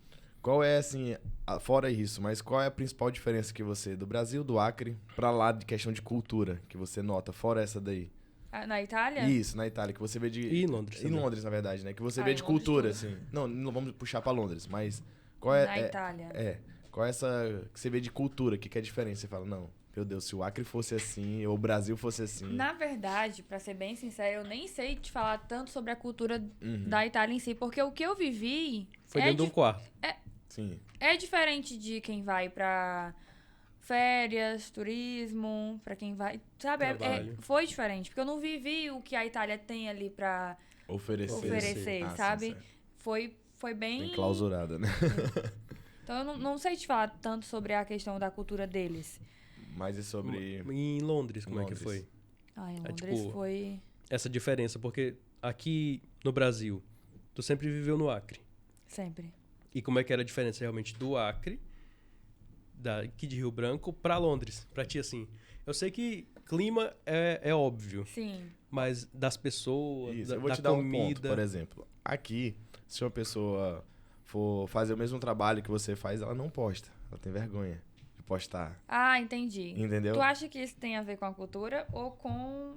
qual é, assim, fora isso, mas qual é a principal diferença que você, do Brasil, do Acre, pra lá de questão de cultura, que você nota, fora essa daí? Ah, na Itália? Isso, na Itália, que você vê de... E em Londres Em também. Londres, na verdade, né, que você Ah, vê em de Londres cultura, tudo. assim. Não vamos puxar pra Londres, mas qual é... Na Itália. Qual é essa que você vê de cultura, que é a diferença? Você fala, não, meu Deus, se o Acre fosse assim, ou o Brasil fosse assim... Na verdade, pra ser bem sincera, eu nem sei te falar tanto sobre a cultura da Itália em si, porque o que eu vivi Foi dentro de um quarto. Sim. é diferente de quem vai pra férias, turismo, pra quem vai, sabe? Trabalho. Foi diferente, porque eu não vivi o que a Itália tem ali pra oferecer, Ah, sim, sabe? certo. Foi bem... Bem clausurada, né? Então eu não sei te falar tanto sobre a questão da cultura deles. Mas e sobre... Em Londres, como é Londres. que foi? Ah, em É, Londres tipo, foi... Essa diferença, porque aqui no Brasil, tu sempre viveu no Acre. Sempre. E como é que era a diferença realmente do Acre, daqui de Rio Branco, pra Londres? Pra ti, assim, eu sei que clima é óbvio, Sim. mas das pessoas, Isso, da, eu vou da te dar um comida... ponto, por exemplo. Aqui, se uma pessoa for fazer o mesmo trabalho que você faz, ela não posta. Ela tem vergonha de postar. Ah, entendi. Entendeu? Tu acha que isso tem a ver com a cultura ou com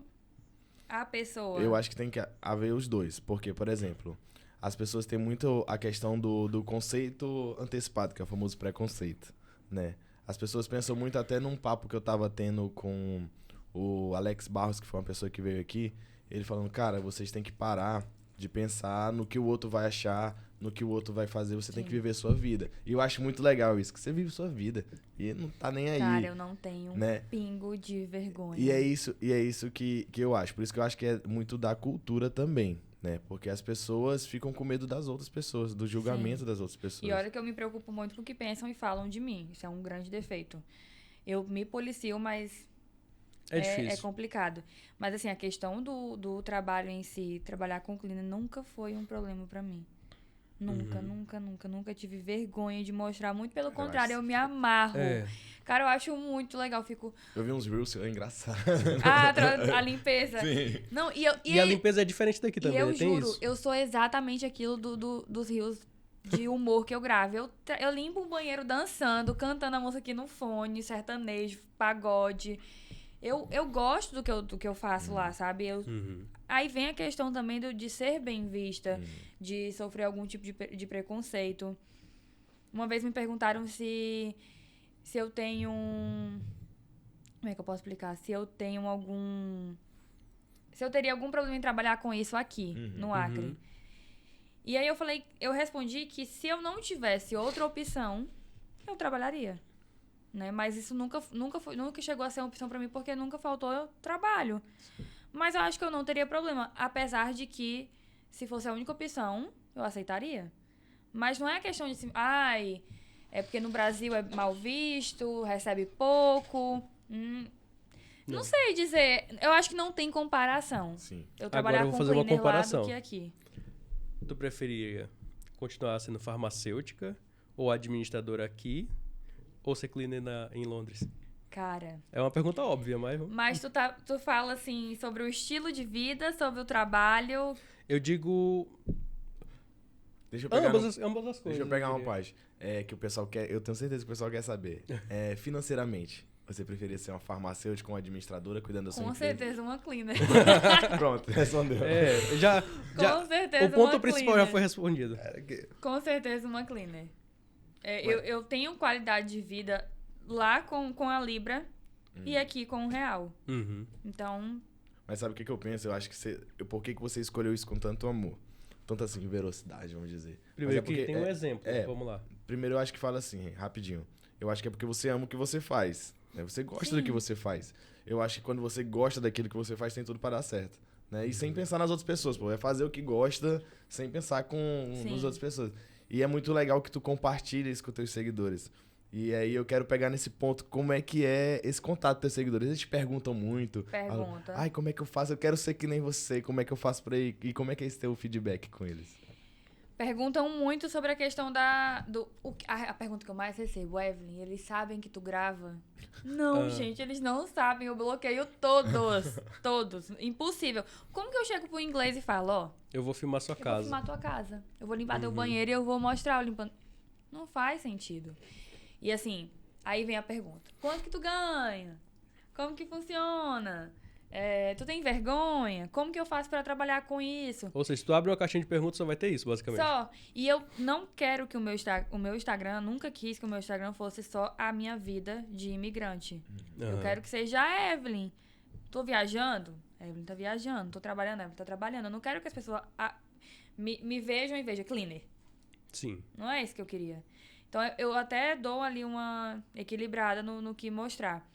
a pessoa? Eu acho que tem que haver os dois. Porque, por exemplo, as pessoas têm muito a questão do conceito antecipado, que é o famoso preconceito, né? As pessoas pensam muito até num papo que eu tava tendo com o Alex Barros, que foi uma pessoa que veio aqui, ele falando, cara, vocês têm que parar de pensar no que o outro vai achar, no que o outro vai fazer, você tem que viver sua vida. E eu acho muito legal isso, que você vive sua vida e não tá nem aí. Cara, eu não tenho né? um pingo de vergonha. E é isso que eu acho. Por isso que eu acho que é muito da cultura também, né? Porque as pessoas ficam com medo das outras pessoas, do julgamento das outras pessoas. E olha que eu me preocupo muito com o que pensam e falam de mim. Isso é um grande defeito. Eu me policio, mas É difícil. é complicado. Mas assim, a questão do trabalho em si, trabalhar com cleaner nunca foi um problema pra mim. Nunca tive vergonha de mostrar. Muito pelo contrário, eu me amarro. É. Cara, eu acho muito legal. Fico. Eu vi uns reels, é engraçado. Ah, a limpeza. Sim. Não, E a limpeza é diferente daqui também, eu né? Tem juro, isso? eu sou exatamente aquilo dos rios de humor que eu gravo. Eu limpo um banheiro dançando, cantando a música aqui no fone, sertanejo, pagode. Eu gosto do que eu faço lá, sabe? Aí vem a questão também de ser bem vista, de sofrer algum tipo de preconceito. Uma vez me perguntaram se eu tenho Como é que eu posso explicar? Se eu teria algum problema em trabalhar com isso aqui, no Acre. E aí eu respondi que se eu não tivesse outra opção, eu trabalharia. Né? Mas isso nunca chegou a ser uma opção pra mim, porque nunca faltou trabalho. Mas eu acho que eu não teria problema. Apesar de que, se fosse a única opção, eu aceitaria. Mas não é questão de assim, é porque no Brasil é mal visto, recebe pouco. Não sei dizer. Eu acho que não tem comparação. Sim. Eu trabalhar Agora eu vou com fazer uma cleaner lá comparação. do que aqui. Tu preferia continuar sendo farmacêutica ou administradora aqui ou ser cleaner em Londres? Cara... É uma pergunta óbvia, mas... Mas tu fala, assim, sobre o estilo de vida, sobre o trabalho... Eu digo... Deixa eu pegar, ambas as coisas. deixa eu pegar uma parte. Que o pessoal quer... Eu tenho certeza que o pessoal quer saber. Financeiramente, você preferia ser uma farmacêutica ou uma administradora cuidando da sua Com empresa? certeza, uma cleaner. Pronto, respondeu. Com certeza, o ponto uma principal cleaner. já foi respondido. Com certeza, uma cleaner. Eu tenho qualidade de vida lá com a Libra e aqui com o Real. Uhum. Então, Mas sabe o que eu penso? Eu acho que por que você escolheu isso com tanto amor? Tanta, assim, velocidade, vamos dizer. Primeiro Mas é que tem um exemplo, vamos lá. Primeiro eu acho que fala assim, rapidinho. Eu acho que é porque você ama o que você faz. Né? Você gosta do que você faz. Eu acho que quando você gosta daquilo que você faz, tem tudo para dar certo. Né? E sem pensar nas outras pessoas, pô. É fazer o que gosta sem pensar nas outras pessoas. E é muito legal que tu compartilha isso com teus seguidores. E aí eu quero pegar nesse ponto, como é que é esse contato com teus seguidores. Eles te perguntam muito. Pergunta. Ai, como é que eu faço? Eu quero ser que nem você. Como é que eu faço pra ir? E como é que é esse teu feedback com eles? perguntam muito sobre a questão a pergunta que eu mais recebo, Evelyn, eles sabem que tu grava? Não, gente, eles não sabem. Eu bloqueio todos. Impossível. Como que eu chego pro inglês e falo, ó... Eu vou filmar sua Eu casa. vou filmar tua casa. Eu vou limpar teu banheiro e eu vou mostrar eu limpando. Não faz sentido. E assim, aí vem a pergunta. Quanto que tu ganha? Como que funciona? Tu tem vergonha? Como que eu faço pra trabalhar com isso? Ou seja, se tu abre uma caixinha de perguntas, só vai ter isso, basicamente. Só. E eu não quero que o meu Instagram, nunca quis que o meu Instagram fosse só a minha vida de imigrante. Eu quero que seja a Evelyn. Tô viajando? A Evelyn tá viajando. Tô trabalhando? A Evelyn tá trabalhando. Eu não quero que as pessoas me vejam e vejam cleaner. Sim. Não é isso que eu queria. Então, eu até dou ali uma equilibrada no que mostrar.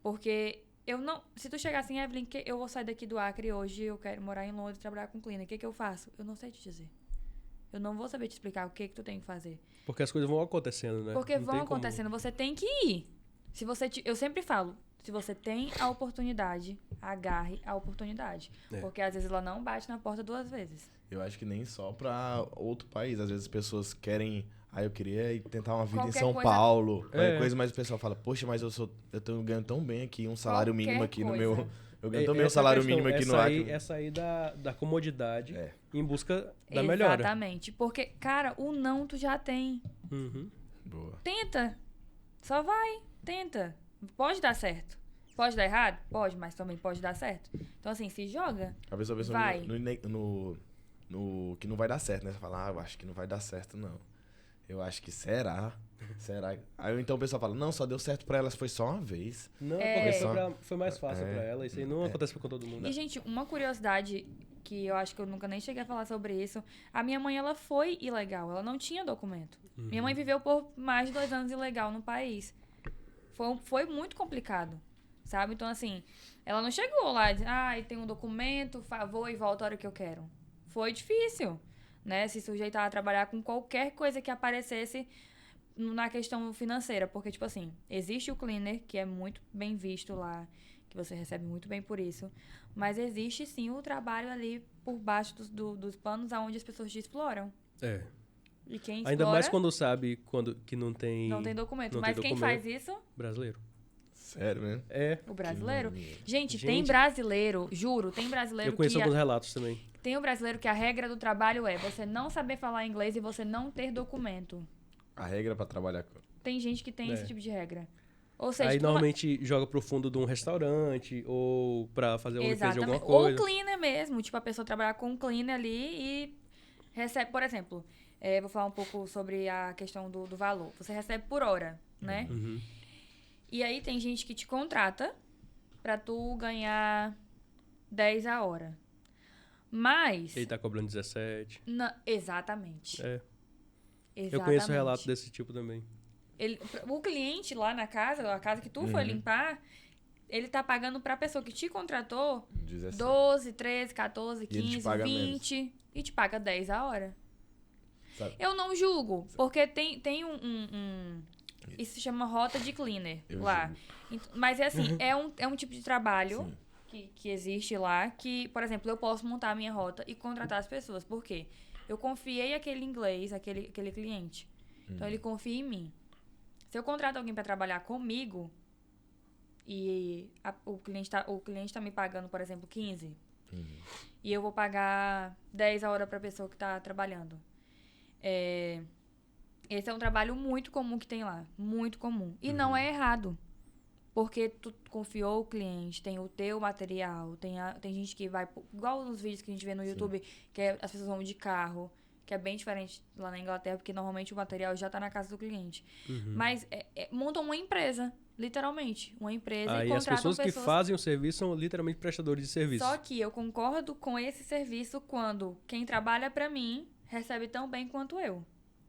Porque eu não... Se tu chegar assim, Evelyn, que eu vou sair daqui do Acre hoje, eu quero morar em Londres, trabalhar com cleaner. O que eu faço? Eu não sei te dizer. Eu não vou saber te explicar o que tu tem que fazer. Porque as coisas vão acontecendo, né? Porque Não vão tem como- acontecendo. Você tem que ir. Eu sempre falo, se você tem a oportunidade, agarre a oportunidade. É. Porque às vezes ela não bate na porta 2 vezes. Eu acho que nem só pra outro país. Às vezes as pessoas querem... eu queria ir tentar uma vida Qualquer em São coisa- Paulo. Qualquer É. coisa, mas o pessoal fala, poxa, mas eu tô ganhando tão bem aqui, um salário Qualquer mínimo aqui no coisa. meu... Eu ganho tão bem um Essa é a salário questão, mínimo aqui no Acre. É sair da comodidade É. em busca da melhora. Exatamente. Porque, cara, o não tu já tem. Uhum. Boa. Tenta. Só vai. Tenta. Pode dar certo. Pode dar errado? Pode, mas também pode dar certo. Então, assim, se joga. A pessoa pensa Vai. no que não vai dar certo, né? Você fala, eu acho que não vai dar certo, não. Eu acho que será? Será? Aí então o pessoal fala, não, só deu certo pra elas, foi só uma vez. Não, É. porque foi mais fácil pra ela. Isso aí não acontece com todo mundo. E, gente, uma curiosidade que eu acho que eu nunca nem cheguei a falar sobre isso. A minha mãe, ela foi ilegal. Ela não tinha documento. Minha mãe viveu por mais de 2 anos ilegal no país. Foi muito complicado, sabe? Então, assim, ela não chegou lá e disse, tem um documento, vou e volto a hora que eu quero. Foi difícil, né? Se sujeitar a trabalhar com qualquer coisa que aparecesse na questão financeira. Porque, tipo assim, existe o cleaner, que é muito bem visto lá, que você recebe muito bem por isso. Mas existe, sim, o trabalho ali por baixo dos panos, onde as pessoas te exploram. É. E quem explora Ainda mais quando sabe que não tem... não tem documento. não Mas tem quem documento. faz isso? Brasileiro. Sério, né? É. O brasileiro. maneiro. Gente, tem Gente. brasileiro, juro, tem brasileiro Eu conheço que... alguns relatos também. Tem um brasileiro que a regra do trabalho é você não saber falar inglês e você não ter documento. A regra pra trabalhar com... Tem gente que tem É. esse tipo de regra. Ou seja, Aí tu não vai- normalmente joga pro fundo de um restaurante ou pra fazer uma limpeza de alguma Exatamente. Ou coisa. cleaner mesmo. Tipo, a pessoa trabalhar com cleaner ali e recebe, por exemplo, vou falar um pouco sobre a questão do valor. Você recebe por hora, né? Uhum. E aí tem gente que te contrata pra tu ganhar 10 a hora. Mas... Ele tá cobrando 17. Exatamente. É. Exatamente. Eu conheço relato desse tipo também. O cliente lá na casa, a casa que tu foi limpar, ele tá pagando pra pessoa que te contratou 17. 12, 13, 14, E ele te 15, paga 20 e te paga 10 a hora. Sabe? Eu não julgo, porque tem isso se chama rota de cleaner Eu lá. julgo. Mas é assim, é um tipo de trabalho Sim. que existe lá que, por exemplo, eu posso montar a minha rota e contratar as pessoas. Por quê? Eu confiei aquele inglês, aquele cliente. Então, ele confia em mim. Se eu contrato alguém para trabalhar comigo e o cliente tá me pagando, por exemplo, 15, e eu vou pagar 10 a hora para a pessoa que está trabalhando. Esse é um trabalho muito comum que tem lá. Muito comum. E não é errado. Porque tu confiou o cliente, tem o teu material, tem gente que vai... Igual nos vídeos que a gente vê no YouTube, que as pessoas vão de carro, que é bem diferente lá na Inglaterra, porque normalmente o material já tá na casa do cliente. Mas montam uma empresa, literalmente. Uma empresa e as contratam pessoas que fazem o serviço são literalmente prestadores de serviço. Só que eu concordo com esse serviço quando quem trabalha pra mim recebe tão bem quanto eu.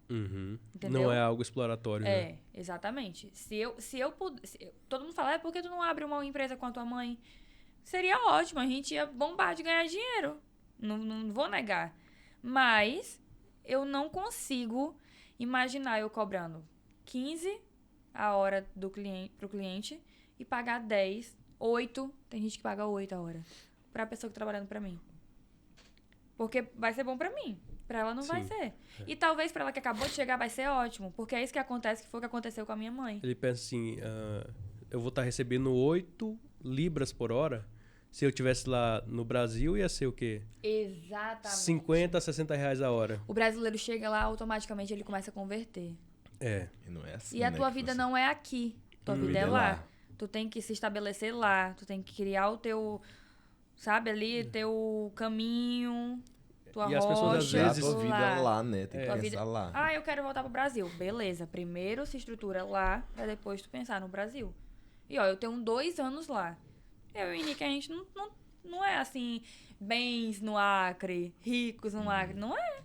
Entendeu? Não é algo exploratório, né? Exatamente. Se eu pudesse... Todo mundo fala, por que tu não abre uma empresa com a tua mãe? Seria ótimo, a gente ia bombar de ganhar dinheiro. Não vou negar. Mas eu não consigo imaginar eu cobrando 15 a hora pro cliente e pagar 10, 8, tem gente que paga 8 a hora, pra pessoa que tá trabalhando pra mim. Porque vai ser bom pra mim. Pra ela não vai ser. E talvez pra ela que acabou de chegar vai ser ótimo. Porque é isso que acontece, que foi o que aconteceu com a minha mãe. Ele pensa assim, eu vou estar recebendo 8 libras por hora. Se eu estivesse lá no Brasil, ia ser o quê? Exatamente. 50, 60 reais a hora. O brasileiro chega lá, automaticamente ele começa a converter. E não é assim, E a tua vida não é aqui. Tua vida é lá. Tu tem que se estabelecer lá. Tu tem que criar o teu... Sabe, ali, teu caminho... Tua e as pessoas às a vezes... tua vida lá, né? Tem que pensar lá. Eu quero voltar pro Brasil. Beleza. Primeiro se estrutura lá, pra depois tu pensar no Brasil. E, eu tenho 2 anos lá. Eu e o Henrique, a gente não é, assim, bens no Acre, ricos no Acre. Não é.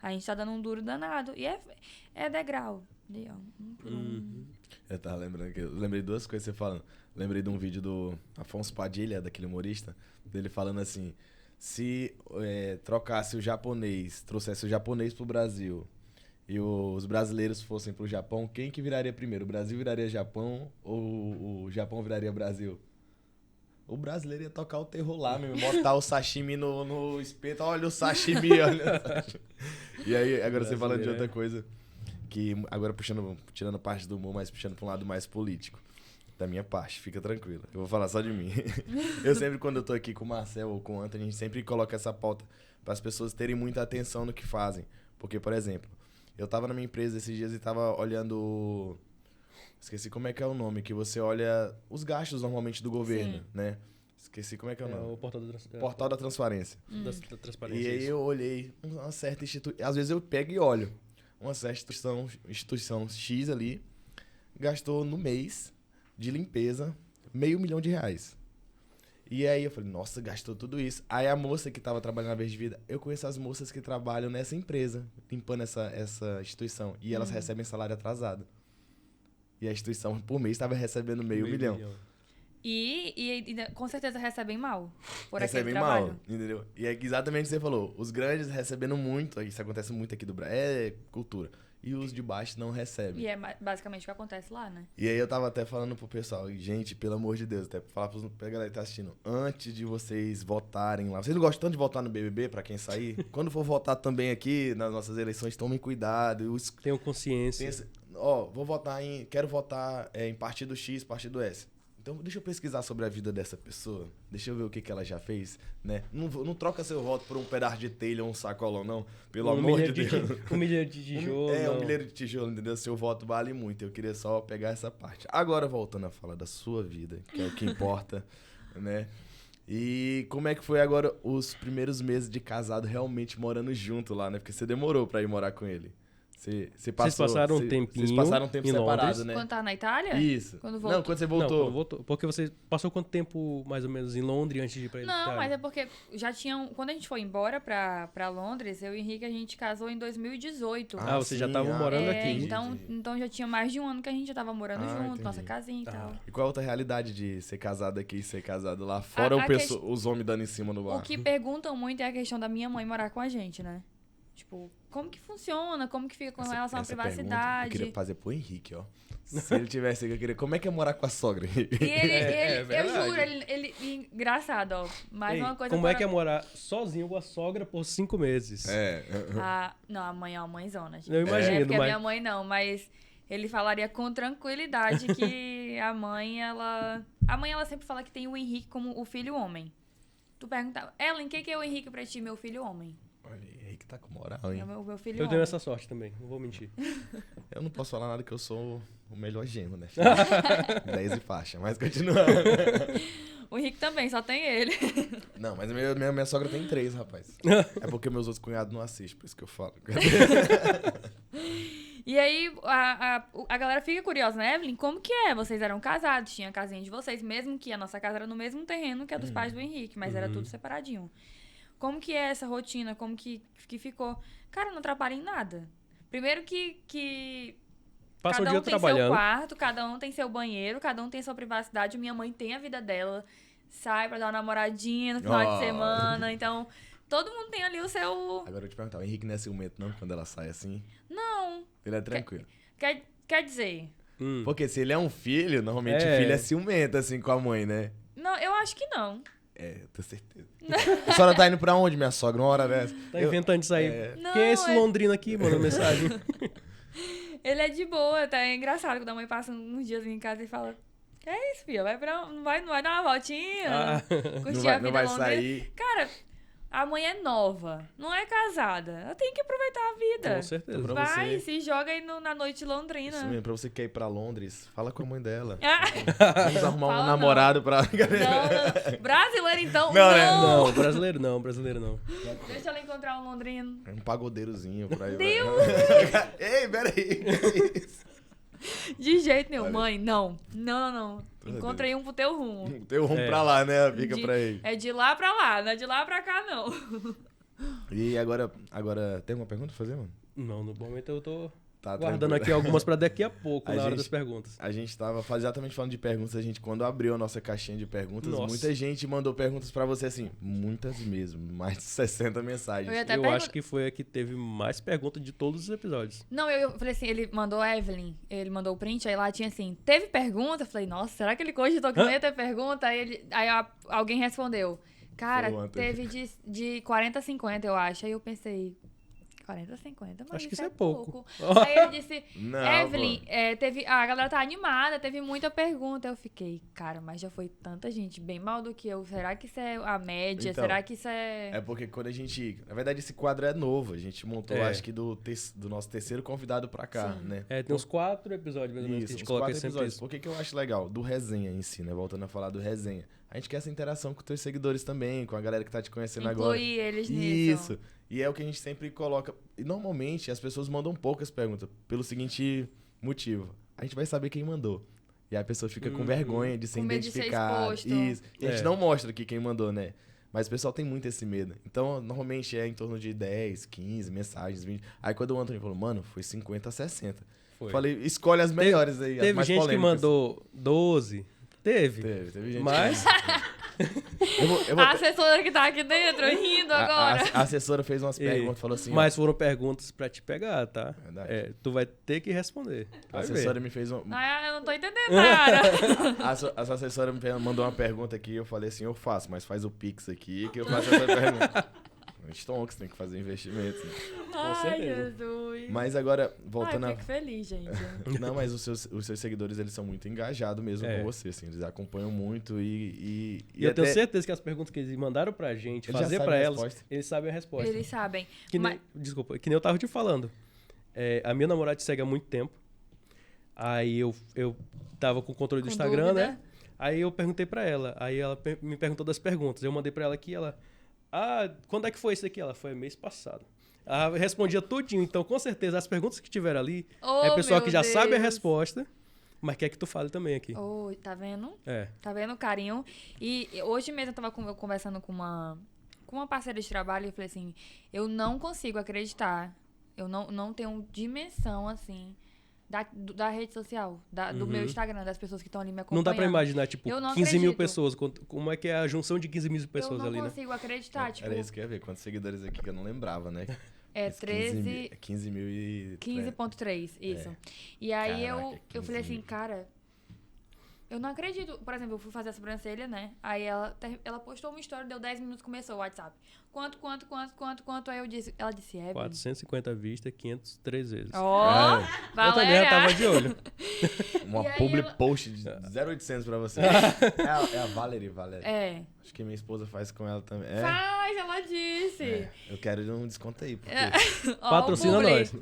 A gente tá dando um duro danado. E é degrau. Eu tava lembrando que... Eu lembrei 2 coisas que você falando. Lembrei de um vídeo do Afonso Padilha, daquele humorista, dele falando assim... Se trocasse o japonês, trouxesse o japonês pro Brasil e os brasileiros fossem pro Japão, quem que viraria primeiro? O Brasil viraria Japão ou o Japão viraria Brasil? O brasileiro ia tocar o terror lá mesmo, botar o sashimi no espeto. Olha o sashimi, olha o sashimi. E aí, agora você falando de outra coisa, que agora tirando a parte do humor, mas puxando pra um lado mais político. Da minha parte, fica tranquilo. Eu vou falar só de mim. Eu sempre, quando eu tô aqui com o Marcel ou com o Anthony, a gente sempre coloca essa pauta para as pessoas terem muita atenção no que fazem. Porque, por exemplo, eu tava na minha empresa esses dias e tava olhando... Esqueci como é que é o nome, que você olha os gastos normalmente do governo, né? Esqueci como é que é o nome. O Portal da Transparência. Da transparência. E aí eu olhei uma certa instituição... Às vezes eu pego e olho. Uma certa instituição X ali gastou no mês... de limpeza, R$500 mil. E aí eu falei, nossa, gastou tudo isso. Aí a moça que tava trabalhando na Verde Vida, eu conheço as moças que trabalham nessa empresa, limpando essa instituição. E elas recebem salário atrasado. E a instituição, por mês, estava recebendo R$500 mil. E com certeza recebem mal por recebem aquele trabalho. mal, entendeu? E é exatamente o que você falou. Os grandes recebendo muito, isso acontece muito aqui do Brasil, é cultura. E os de baixo não recebem. E é basicamente o que acontece lá, né? E aí eu tava até falando pro pessoal, gente, pelo amor de Deus, até pra falar pra galera que tá assistindo, antes de vocês votarem lá, vocês não gostam tanto de votar no BBB, pra quem sair? Quando for votar também aqui nas nossas eleições, tomem cuidado. Tenham consciência. Quero votar em partido X, partido S. Então, deixa eu pesquisar sobre a vida dessa pessoa. Deixa eu ver o que ela já fez, né? Não troca seu voto por um pedaço de telha ou um sacolão, não. Pelo amor de Deus. Um milheiro de tijolo. Um milheiro de tijolo, entendeu? Seu voto vale muito. Eu queria só pegar essa parte. Agora, voltando a falar da sua vida, que é o que importa, né? E como é que foi agora os primeiros meses de casado realmente morando junto lá, né? Porque você demorou pra ir morar com ele. Vocês passaram um tempinho. Vocês passaram um tempo separado, né? Quando tava na Itália? Isso. Quando voltou? Não, quando você voltou. Não, quando voltou. Porque você passou quanto tempo, mais ou menos, em Londres antes de ir pra Itália? Não, mas é porque já tinham... Quando a gente foi embora pra Londres, eu e o Henrique, a gente casou em 2018. Vocês já estavam morando aqui. Então já tinha mais de um ano que a gente já tava morando junto, entendi. nossa casinha e tal. E qual a outra realidade de ser casado aqui e ser casado lá? Fora os homens dando em cima do bar. O que perguntam muito é a questão da minha mãe morar com a gente, né? Tipo, como que funciona? Como que fica com relação à Essa pergunta privacidade? eu queria fazer pro Henrique, ó. Se ele tivesse aqui, eu queria... Como é que é morar com a sogra, Henrique? E eu verdade. juro, engraçado, ó. Mais Ei, uma coisa como é que é fora- morar sozinho com a sogra por 5 meses? Não, a mãe é uma mãezona, gente. Eu imagino, porque a mas- minha mãe não, mas ele falaria com tranquilidade que a mãe, ela sempre fala que tem o Henrique como o filho homem. Tu perguntava, Ellen, o que é o Henrique pra ti, meu filho homem? Olha, Henrique tá com moral, hein? É o meu filho Eu homem. tenho essa sorte também, não vou mentir. Eu não posso falar nada que eu sou o melhor gêmeo, né? 10 e faixa, mas continuando. O Henrique também, só tem ele. Não, mas minha sogra tem 3, rapaz. É porque meus outros cunhados não assistem, por isso que eu falo. E aí, a galera fica curiosa, né, Evelyn? Como que é? Vocês eram casados, tinha a casinha de vocês, mesmo que a nossa casa era no mesmo terreno que a dos pais do Henrique, mas era tudo separadinho. Como que é essa rotina? Como que ficou? Cara, não atrapalha em nada. Primeiro que Passa o cada dia um tem seu trabalhando. quarto, cada um tem seu banheiro, cada um tem sua privacidade. Minha mãe tem a vida dela, sai pra dar uma namoradinha no final de semana. Então, todo mundo tem ali o seu... Agora eu te perguntar, o Henrique não é ciumento não, quando ela sai assim? Não, Ele é tranquilo. quer dizer... Porque se ele é um filho, normalmente É. o filho é ciumento, assim, com a mãe, né? Não, eu acho que não. É, eu tenho certeza. A senhora tá indo pra onde, minha sogra, uma hora dessa? Tá inventando isso aí. Não, Quem é esse londrino aqui, mano? Mensagem. Ele é de boa, tá? É engraçado quando a mãe passa uns dias em casa e fala: Que é isso, filha? Não vai dar uma voltinha? Curtir a vida não vai londrina?" sair. Cara, a mãe é nova, não é casada. Ela tem que aproveitar a vida. Com certeza. Pra Vai, você. se joga aí na noite londrina. Isso mesmo, pra você que quer ir pra Londres, fala com a mãe dela. Ah, Vamos arrumar Fala um não. namorado pra... não. Brasileiro, então, Não, não. né? Não, brasileiro não, brasileiro não. Deixa ela encontrar um londrino. Um pagodeirozinho por aí. Deus! Ei, peraí. De jeito nenhum, Olha. mãe, não. Não. Meu Encontrei um pro teu rumo. Tem um rumo É. pra lá, né? Fica De- pra aí. É de lá pra lá, não é de lá pra cá, não. E agora, tem alguma pergunta pra fazer, mano? Não, no momento eu tô Tá guardando tranquilo. aqui algumas pra daqui a pouco, A na hora gente- das perguntas. A gente tava exatamente falando de perguntas, quando abriu a nossa caixinha de perguntas, Nossa. muita gente mandou perguntas pra você, assim, muitas mesmo, mais de 60 mensagens. Eu ia até Eu pergun- acho que foi a que teve mais perguntas de todos os episódios. Não, eu falei assim, ele mandou a Evelyn, ele mandou o print, aí lá tinha assim, teve pergunta? Eu falei, nossa, será que ele cogitou que não ia ter pergunta? Alguém respondeu, cara, Foi ontem. teve de 40 a 50, eu acho. Aí eu pensei, 40 a 50, mas Acho que isso isso é pouco. Aí ele disse, Não, Evelyn, pô. a galera tá animada, teve muita pergunta. Eu fiquei, cara, mas já foi tanta gente, bem mal do que eu. Será que isso é a média? Então, Será que isso é... É porque quando a gente... Na verdade, esse quadro é novo. A gente montou, É. acho que do nosso terceiro convidado pra cá, Sim. né? É, tem uns 4 episódios, mais ou menos, que a gente uns coloca 4 sempre episódios. isso. Por que eu acho legal? Do resenha em si, né? Voltando a falar do resenha. A gente quer essa interação com teus seguidores também, com a galera que tá te conhecendo agora. Incluir eles nisso. Isso. E é o que a gente sempre coloca. E normalmente as pessoas mandam poucas perguntas, pelo seguinte motivo. A gente vai saber quem mandou. E aí a pessoa fica com vergonha de ser Com medo de ser identificada. exposto. Isso. E a gente É. não mostra aqui quem mandou, né? Mas o pessoal tem muito esse medo. Então, normalmente é em torno de 10, 15 mensagens, 20. Aí quando o Antônio falou, mano, foi 50 a 60. Foi. Falei, escolhe as melhores aí, as Teve mais gente que polêmicas. mandou 12. Teve. Teve gente. Mas Eu vou A assessora que tá aqui dentro, rindo agora. a assessora fez umas perguntas, falou assim, ó, mas foram perguntas pra te pegar, tá? Verdade. É, tu vai ter que responder. a Vai ver. assessora me fez Ah, eu não tô entendendo nada. a sua assessora mandou uma pergunta aqui, eu falei assim, eu faço, mas faz o Pix aqui que eu faço essa pergunta. Stonks, tem que fazer investimentos. Né? Ai, certeza. Jesus. Mas agora, Ai, voltando eu fico feliz, gente. Não, mas os seus seguidores, eles são muito engajados mesmo É. com você, assim, eles acompanham muito E e eu até tenho certeza que as perguntas que eles mandaram pra gente, Eles já fazer sabem pra a elas, resposta. eles sabem a resposta. Eles sabem. Que nem, Mas- Desculpa, que nem eu tava te falando. É, a minha namorada te segue há muito tempo. Aí eu tava com o controle do Com Instagram, dúvida. né? Aí eu perguntei pra ela. Aí ela me perguntou das perguntas. Eu mandei pra ela aqui, ela... Ah, quando é que foi isso aqui? Ela, foi mês passado. Ela respondia tudinho. Então, com certeza, as perguntas que tiveram ali Oh, é pessoa meu que já sabe a Deus. resposta, mas quer que tu fale também aqui. Oh, tá vendo? É. Tá vendo o carinho? E hoje mesmo eu tava conversando com uma parceira de trabalho e eu falei assim, eu não consigo acreditar, eu não tenho dimensão, assim, da rede social, do meu Instagram, das pessoas que estão ali me acompanhando. Não dá pra imaginar, tipo, Eu não 15 mil acredito. pessoas. Como é que é a junção de 15 mil pessoas eu não ali, né? consigo acreditar, tipo... era isso que eu ia ver, quantos seguidores aqui que eu não lembrava, né? É 13... 15 mil e... 15.3, isso. E aí Caraca, eu falei 15 assim, mil. cara, eu não acredito. Por exemplo, eu fui fazer a sobrancelha, né? Aí ela postou uma história, deu 10 minutos, começou o WhatsApp. Quanto? Aí ela disse, Evelyn. 450 vistas, 503 vezes. Ó, Eu também já tava de olho. Uma E aí publi ela- post de 0,800 pra você. É a Valerie. É. Acho que minha esposa faz com ela também. Faz, ela disse. Eu quero um desconto aí, porque... Ó, Patrocina o publi. nós.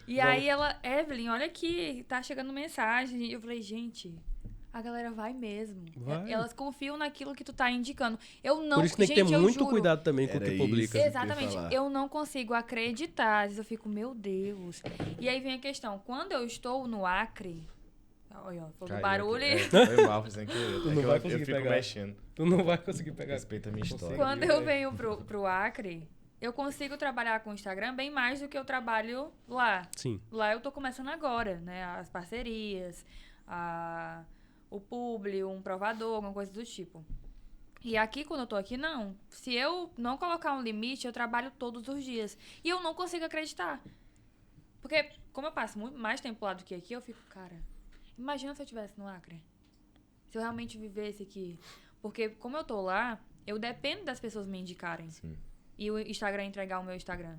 E aí Evelyn, olha aqui, tá chegando mensagem. E eu falei, gente, a galera vai mesmo. Vai. Elas confiam naquilo que tu tá indicando. Eu não, Por isso que tem que gente, ter eu muito juro, cuidado também com o Era que isso. publica. que eu ia Exatamente. falar. Eu não consigo acreditar. Às vezes eu fico, meu Deus. E aí vem a questão. Quando eu estou no Acre... Olha, foi do Caiu barulho. aqui. Foi mal, foi sem querer. Tu É não que vai eu conseguir fico pegar. mexendo. Tu não vai conseguir pegar. Respeita a minha história. Quando eu venho pro Acre, eu consigo trabalhar com o Instagram bem mais do que eu trabalho lá. Sim. Lá eu tô começando agora, né? As parcerias, o publi, um provador, alguma coisa do tipo. E aqui, quando eu tô aqui, não. Se eu não colocar um limite, eu trabalho todos os dias. E eu não consigo acreditar. Porque, como eu passo muito mais tempo lá do que aqui, eu fico, cara, imagina se eu estivesse no Acre. Se eu realmente vivesse aqui. Porque, como eu tô lá, eu dependo das pessoas me indicarem. Sim. E o Instagram entregar o meu Instagram.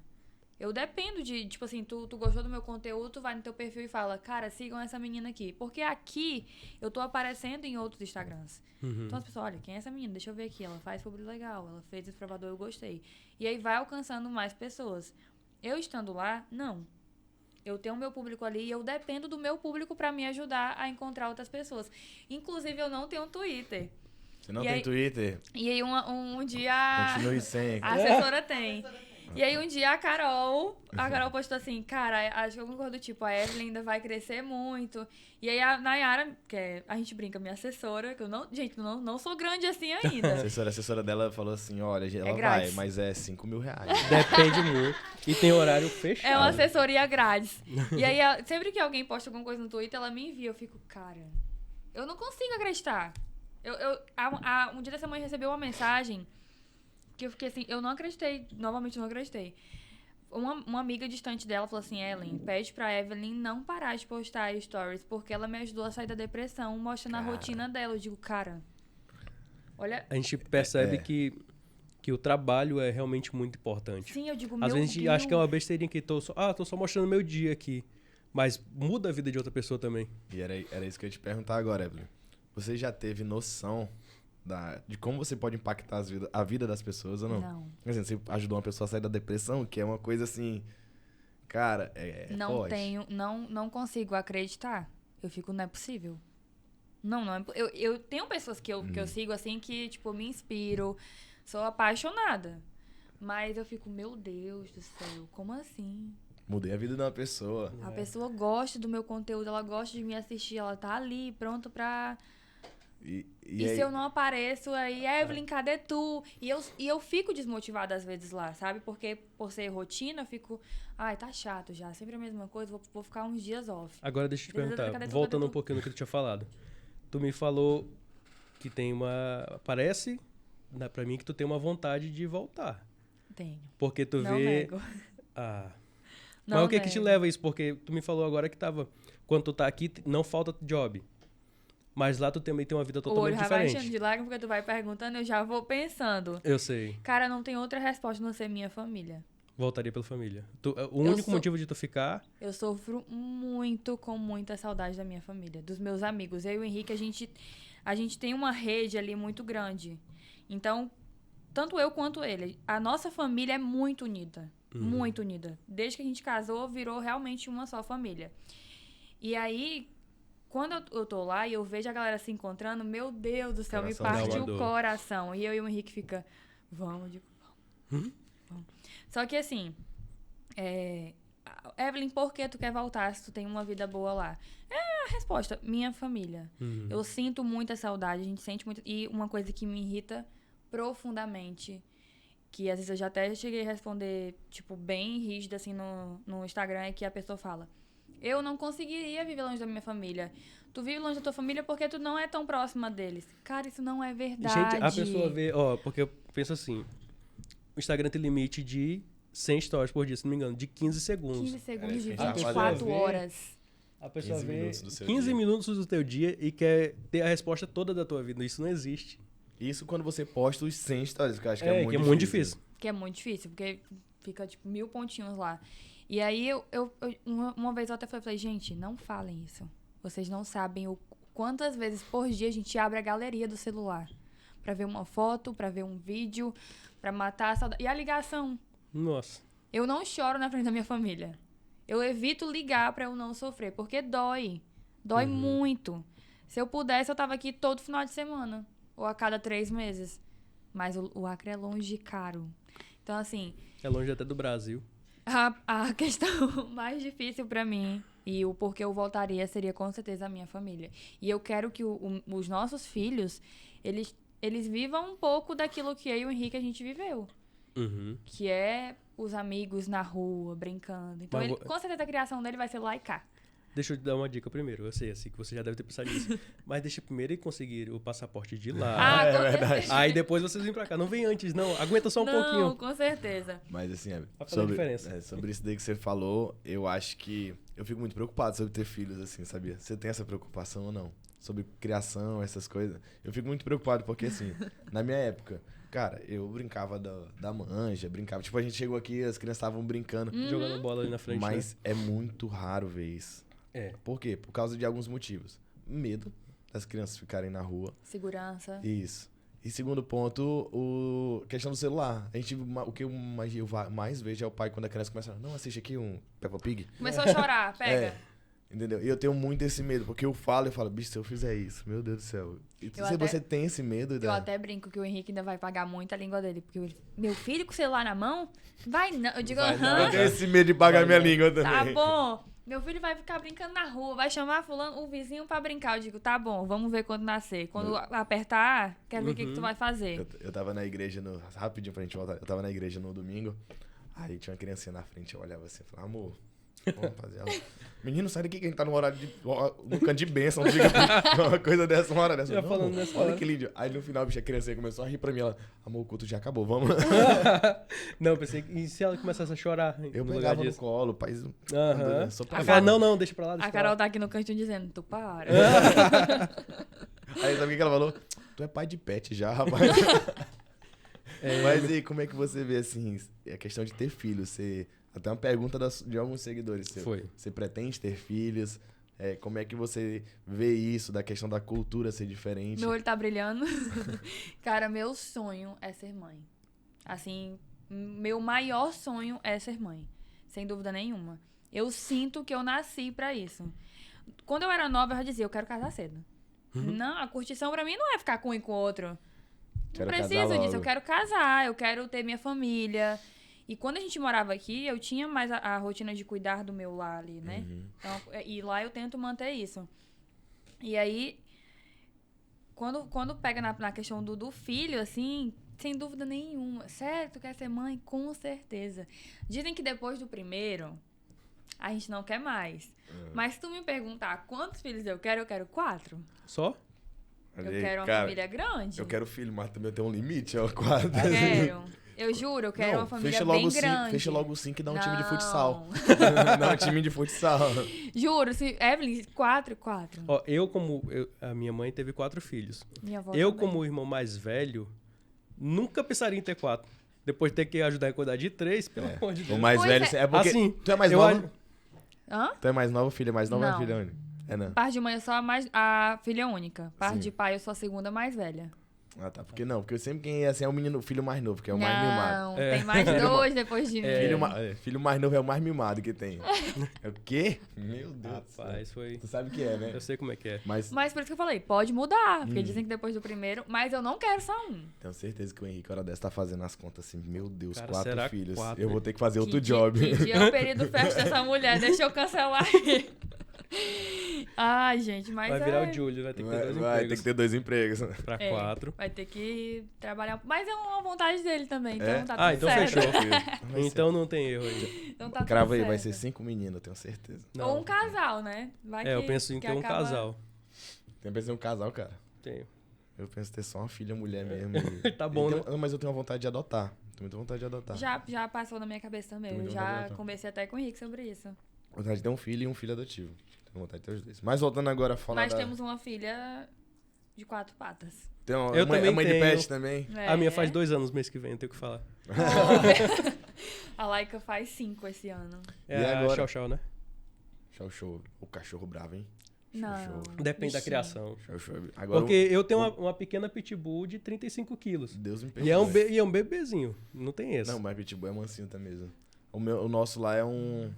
Eu dependo de, tipo assim, tu gostou do meu conteúdo, tu vai no teu perfil e fala, cara, sigam essa menina aqui. Porque aqui eu tô aparecendo em outros Instagrams. Uhum. Então as pessoas, olha, quem é essa menina? Deixa eu ver aqui. Ela faz publi legal, ela fez esse provador, eu gostei. E aí vai alcançando mais pessoas. Eu estando lá, não. Eu tenho o meu público ali e eu dependo do meu público pra me ajudar a encontrar outras pessoas. Inclusive, eu não tenho Twitter. Você não E tem aí- Twitter? E aí um dia... Continue sem. A assessora tem. E aí um dia a Carol postou assim, cara, acho que alguma coisa do tipo, a Evelyn ainda vai crescer muito. E aí a Nayara, a gente brinca, minha assessora, que eu não, gente, não sou grande assim A ainda. assessora dela falou assim, olha, ela vai, grátis. mas é 5 mil reais. Depende muito. E tem horário fechado. É uma assessoria grátis. E aí, sempre que alguém posta alguma coisa no Twitter, ela me envia. Eu fico, cara, eu não consigo acreditar. Um dia dessa manhã recebeu uma mensagem que eu fiquei assim, eu não acreditei. Novamente, não acreditei. Uma amiga distante dela falou assim, Ellen, pede pra Evelyn não parar de postar stories, porque ela me ajudou a sair da depressão, mostrando a rotina dela. Eu digo, cara, olha... A gente percebe que o trabalho é realmente muito importante. Sim, eu digo, meu Às vezes a gente Deus. acha que é uma besteirinha que tô só mostrando meu dia aqui. Mas muda a vida de outra pessoa também. E era isso que eu ia te perguntar agora, Evelyn. Você já teve noção de como você pode impactar a vida das pessoas ou não? Não. Por exemplo, você ajudou uma pessoa a sair da depressão, que é uma coisa assim... Cara, Não forte. tenho, não consigo acreditar. Eu fico, não é possível. Não é. Eu tenho pessoas que eu sigo assim que, tipo, me inspiro, sou apaixonada. Mas eu fico, meu Deus do céu, como assim? Mudei a vida de uma pessoa. A pessoa gosta do meu conteúdo, ela gosta de me assistir, ela tá ali, pronta pra... E E aí, se eu não apareço, aí, Evelyn, cadê tu? E eu fico desmotivada às vezes lá, sabe? Porque por ser rotina, eu fico... Ai, tá chato já, sempre a mesma coisa, vou ficar uns dias off. Agora deixa eu te Cadê perguntar, tu? voltando um pouquinho no que tu tinha falado. Tu me falou que tem uma... Parece, pra mim, que tu tem uma vontade de voltar. Tenho. Porque tu Não vê... nego. Ah... Não Mas o que que te nego. leva a isso? Porque tu me falou agora que quando tu tá aqui, não falta job. Mas lá tu também tem uma vida O olho totalmente já vai diferente. enchendo de lágrimas porque tu vai perguntando, eu já vou pensando. Eu sei. Cara, não tem outra resposta a não ser minha família. Voltaria pela família. O único motivo de tu ficar... Eu sofro muito com muita saudade da minha família, dos meus amigos. Eu e o Henrique, a gente tem uma rede ali muito grande. Então, tanto eu quanto ele, a nossa família é muito unida. Muito unida. Desde que a gente casou, virou realmente uma só família. E aí, quando eu tô lá e eu vejo a galera se encontrando, meu Deus do céu, me Coração parte dá uma o dor. coração. E eu e o Henrique fica, vamos, eu digo, vamos. Só que assim, Evelyn, por que tu quer voltar se tu tem uma vida boa lá? É a resposta, minha família. Eu sinto muita saudade, a gente sente muito. E uma coisa que me irrita profundamente, que às vezes eu já até cheguei a responder, tipo, bem rígida assim no Instagram, é que a pessoa fala: eu não conseguiria viver longe da minha família. Tu vive longe da tua família porque tu não é tão próxima deles. Cara, isso não é verdade. Gente, a pessoa vê... Ó, porque eu penso assim... O Instagram tem limite de 100 stories por dia, se não me engano, de 15 segundos. 15 segundos de É, a gente 24 vê. horas. A pessoa 15 vê minutos do seu 15 dia. minutos do teu dia e quer ter a resposta toda da tua vida. Isso não existe. Isso quando você posta os 100 stories, que eu acho que é muito muito difícil. difícil. Que é muito difícil, porque fica, tipo, 1000 pontinhos lá. E aí, uma vez eu até falei, gente, não falem isso. Vocês não sabem o quantas vezes por dia a gente abre a galeria do celular. Pra ver uma foto, pra ver um vídeo, pra matar a saudade. E a ligação. Nossa. Eu não choro na frente da minha família. Eu evito ligar pra eu não sofrer, porque dói. Dói muito. Se eu pudesse, eu tava aqui todo final de semana. Ou a cada 3 meses. Mas o Acre é longe e caro. Então, assim, É longe até do Brasil. a questão mais difícil pra mim e o porquê eu voltaria seria com certeza a minha família. E eu quero que os nossos filhos, eles vivam um pouco daquilo que eu e o Henrique a gente viveu. Uhum. Que é os amigos na rua, brincando. Então, Mas com certeza a criação dele vai ser lá e cá. Deixa eu te dar uma dica primeiro. Eu sei, assim, que você já deve ter pensado nisso. Mas deixa primeiro ele conseguir o passaporte de lá. Ah, é com verdade. certeza. Aí depois vocês vêm pra cá. Não vem antes, não. Aguenta só um Não, pouquinho. com certeza. Mas assim, Pra fazer a diferença. sobre isso daí que você falou, eu acho que eu fico muito preocupado sobre ter filhos, assim, sabia? Você tem essa preocupação ou não? Sobre criação, essas coisas. Eu fico muito preocupado porque, assim, na minha época, cara, eu brincava da manja, brincava. Tipo, a gente chegou aqui, as crianças estavam brincando. Jogando bola ali na frente. Mas é muito raro ver isso. É. Por quê? Por causa de alguns motivos. Medo das crianças ficarem na rua. Segurança. Isso. E segundo ponto, questão do celular. O que eu mais vejo é o pai quando a criança começa a não, assiste aqui um Peppa Pig. Começou a chorar, pega. É, entendeu? E eu tenho muito esse medo, porque eu falo, bicho, se eu fizer isso, meu Deus do céu. E se até- você tem esse medo, Eu até brinco que o Henrique ainda vai pagar muito a língua dele. Porque meu filho com o celular na mão? Vai não. Eu digo, Vai aham, eu tenho esse medo de pagar minha língua tá também. bom. Meu filho vai ficar brincando na rua, vai chamar fulano, o vizinho pra brincar. Eu digo, tá bom, vamos ver quando nascer. Quando apertar, quero ver o que tu vai fazer. Eu tava na igreja, rapidinho pra gente voltar, eu tava na igreja no domingo, aí tinha uma criancinha na frente, eu olhava assim e falava, amor, vamos fazer ela. Menino, sai daqui que a gente tá no horário no canto de bênção, não diga uma coisa dessa, uma hora dessa. Já Não, falando nessa olha hora. que lindo. Aí no final, bicho, a criancinha começou a rir pra mim, ela, amor, o culto já acabou, vamos. Não, pensei que... E se ela começasse a chorar? Eu no lugar pegava no disso? colo, pai. Aham. Só pra Ela ver. fala, não, deixa pra lá, deixa A pra lá. Carol tá aqui no cantinho dizendo, tu para. Aí sabe o que ela falou? Tu é pai de pet já, rapaz. Mas e como é que você vê, assim, a questão de ter filhos? Você... Até uma pergunta de alguns seguidores seus. Foi. Você pretende ter filhos? Como é que você vê isso, da questão da cultura ser diferente? Meu olho tá brilhando. Cara, meu sonho é ser mãe. Assim, meu maior sonho é ser mãe. Sem dúvida nenhuma. Eu sinto que eu nasci pra isso. Quando eu era nova, eu já dizia, eu quero casar cedo. Não, a curtição pra mim não é ficar com um e com o outro. Não Quero casar preciso disso, logo. eu quero casar, eu quero ter minha família. E quando a gente morava aqui, eu tinha mais a rotina de cuidar do meu lar ali, né? Então, e lá eu tento manter isso. E aí, quando pega na questão do filho, assim, sem dúvida nenhuma. Sério, tu quer ser mãe? Com certeza. Dizem que depois do primeiro, a gente não quer mais. Mas se tu me perguntar quantos filhos eu quero 4. Só? Eu quero uma família grande. Eu quero filho, mas também eu tenho um limite, ó, 4. Quero. Eu juro, eu quero uma família bem grande. Fecha logo 5 e dá um time de Não. futsal. Dá um time de futsal. Juro, se Evelyn, 4. Ó, a minha mãe teve 4 filhos. Minha avó Eu, também. como o irmão mais velho, nunca pensaria em ter 4. Depois de ter que ajudar a cuidar de 3, pelo amor de O Deus. mais Pois velho, é. é porque Assim, tu é mais eu nova? Hã? Tu é mais nova, filha mais nova ou é Não. filha única? Não. Parte de mãe eu sou a filha única. Parte Sim. de pai eu sou a segunda mais velha. Ah, tá. Porque não, porque sempre quem é assim é o filho mais novo, que é o mais mimado. Não, tem mais 2 depois de mim. Filho mais novo é o mais mimado que tem. É o quê? Meu Deus do céu. Rapaz, foi... Tu sabe o que é, né? Eu sei como é que é. Mas Mas por isso que eu falei, pode mudar. Porque dizem que depois do primeiro... Mas eu não quero só um. tenho certeza que o Henrique, hora dessa, tá fazendo as contas assim. Meu Deus, Cara, 4 será filhos. 4? Eu vou ter que fazer outro Que job. Que dia é o período festa dessa mulher. Deixa eu cancelar aí. Ai, gente, mas Vai virar o Júlio, vai ter que ter 2 Vai ter empregos. que ter 2 empregos. Pra É, 4. vai ter que trabalhar. Mas é uma vontade dele também, então É? tá tudo Ah, então certo. fechou. Vai ser. Então não tem erro aí. Então tá tudo Crava aí, vai certo. ser 5 meninos, eu tenho certeza. Não. Ou um casal, né? Vai Eu que- penso em que ter um acaba- casal. Tem que ser um casal, cara. Tenho. Eu penso em ter só uma filha mulher mesmo. Tá bom, né? Mas eu tenho uma vontade de adotar. com muita vontade de adotar. Já passou na minha cabeça também. Tenho Eu muita vontade de já adotar. conversei até com o Henrique sobre isso. Vontade de ter um filho e um filho adotivo. Tenho vontade de ter os dois. Mas voltando agora a falar Mas temos uma filha de 4 patas. Tem uma, Eu mãe, também a mãe de tenho. pet também? A minha faz 2 anos mês que vem, eu tenho que falar. A Laika faz 5 esse ano. É E a agora? Chau Chau, né? Show. O cachorro bravo, hein? Não. Depende da Bichinho. criação. Show. Agora, Porque eu tenho uma pequena pitbull de 35 quilos. Deus me E é, um perdoe. e é um bebezinho. Não tem esse. Não, mas Pitbull é mansinho também mesmo. O nosso lá é um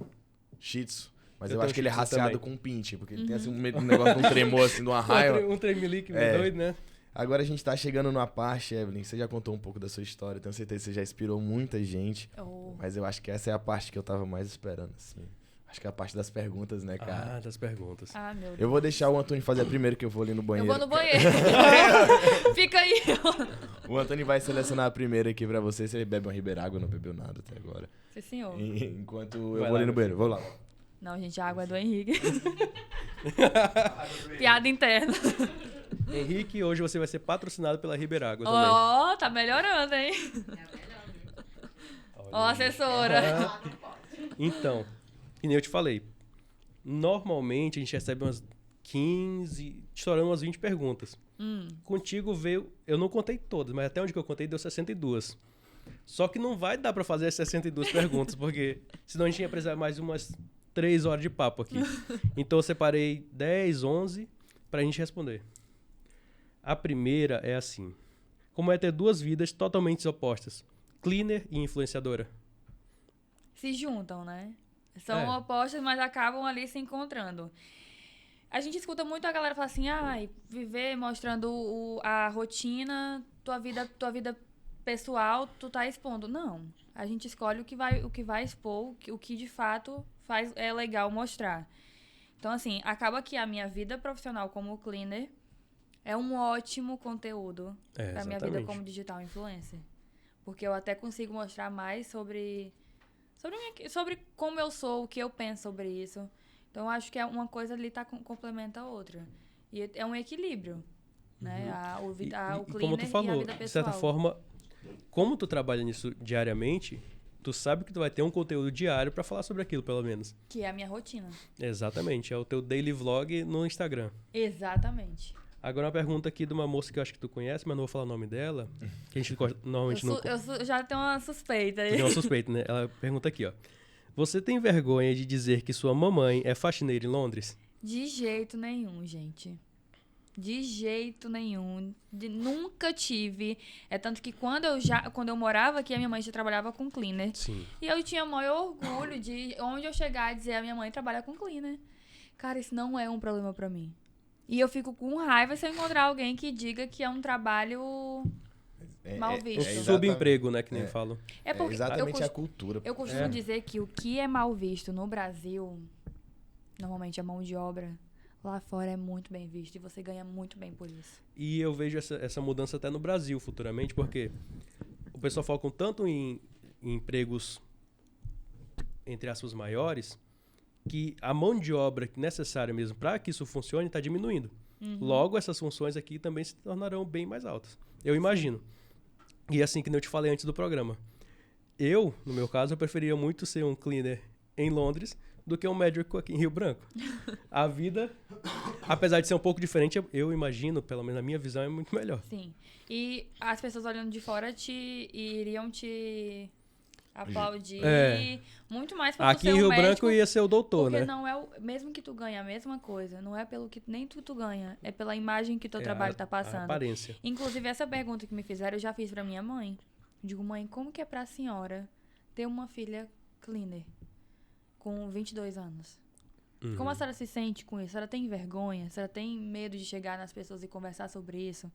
Shih Tzu. Mas eu tenho acho que ele é Shih Tzu raciado também. com um pinte, porque ele tem assim, um negócio de um tremor, assim, de uma raiva. Um tremelique É. doido, né? Agora a gente tá chegando numa parte, Evelyn, você já contou um pouco da sua história, tenho certeza que você já inspirou muita gente, Oh. mas eu acho que essa é a parte que eu tava mais esperando, assim. Acho que é a parte das perguntas, né, cara? Ah, das perguntas. Ah, meu Deus. Eu vou deixar o Antônio fazer a primeira, que eu vou ali no Eu banheiro. vou no banheiro. Fica aí. O Antônio vai selecionar a primeira aqui pra você, se ele bebe uma Ribeiragua, não bebeu nada até agora. Sim, senhor. Enquanto eu Vai vou lá, ali no meu banheiro, vou lá. Não, gente, a água é do Henrique. Piada interna. Henrique, hoje você vai ser patrocinado pela Ribeiragua também. Ó, tá melhorando, hein? Ó, assessora. Então, que nem eu te falei, normalmente a gente recebe umas 15, estourando umas 20 perguntas. Contigo veio, eu não contei todas, mas até onde que eu contei deu 62. Só que não vai dar pra fazer as 62 perguntas, porque senão a gente ia precisar mais umas 3 horas de papo aqui. Então eu separei 10, 11 pra gente responder. A primeira é assim: como é ter duas vidas totalmente opostas? Cleaner e influenciadora. Se juntam, né? São É. opostas, mas acabam ali se encontrando. A gente escuta muito a galera falar assim, ai, viver mostrando a rotina, tua vida pessoal, tu tá expondo. Não. A gente escolhe o que vai expor, o que de fato é legal mostrar. Então, assim, acaba que a minha vida profissional como cleaner é um ótimo conteúdo pra minha vida exatamente. como digital influencer. Porque eu até consigo mostrar mais sobre como eu sou, o que eu penso sobre isso. Então, eu acho que é uma coisa ali complementa a outra. E é um equilíbrio, né? O E cleaner como tu e a falou, vida de pessoal. certa forma, como tu trabalha nisso diariamente, tu sabe que tu vai ter um conteúdo diário pra falar sobre aquilo, pelo menos. Que é a minha rotina. Exatamente, é o teu daily vlog no Instagram. Exatamente. Agora uma pergunta aqui de uma moça que eu acho que tu conhece, mas não vou falar o nome dela, que a gente normalmente não... Eu já tenho uma suspeita aí. Tu tem uma suspeita, né? Ela pergunta aqui, ó. Você tem vergonha de dizer que sua mamãe é faxineira em Londres? De jeito nenhum, gente. De jeito nenhum. Nunca tive. É tanto que quando eu morava aqui, a minha mãe já trabalhava com cleaner. Sim. E eu tinha o maior orgulho de onde eu chegar e dizer a minha mãe trabalha com cleaner. Cara, isso não é um problema pra mim. E eu fico com raiva se eu encontrar alguém que diga que é um trabalho mal Um visto. subemprego, né, que nem É. falam. É porque exatamente a cultura. eu costumo dizer que o que é mal visto no Brasil, normalmente a mão de obra, lá fora é muito bem visto e você ganha muito bem por isso. E eu vejo essa mudança até no Brasil futuramente, porque o pessoal foca tanto em empregos, entre aspas, maiores, que a mão de obra necessária mesmo para que isso funcione está diminuindo. Logo, essas funções aqui também se tornarão bem mais altas. Eu imagino. E assim que eu te falei antes do programa. No meu caso, eu preferia muito ser um cleaner em Londres do que um médico aqui em Rio Branco. A vida, apesar de ser um pouco diferente, eu imagino, pelo menos na minha visão, é muito melhor. Sim. E as pessoas olhando de fora iriam te aplaudir muito mais por tu Aqui ser em um Rio médico, Branco ia ser o doutor, porque né? não é mesmo que tu ganhe a mesma coisa, não é pelo que nem tu ganha, é pela imagem que teu É trabalho tá a passando. aparência. Inclusive, essa pergunta que me fizeram, eu já fiz pra minha mãe. Digo, mãe, como que é pra senhora ter uma filha cleaner com 22 anos? Como a senhora se sente com isso? A senhora tem vergonha? A senhora tem medo de chegar nas pessoas e conversar sobre isso?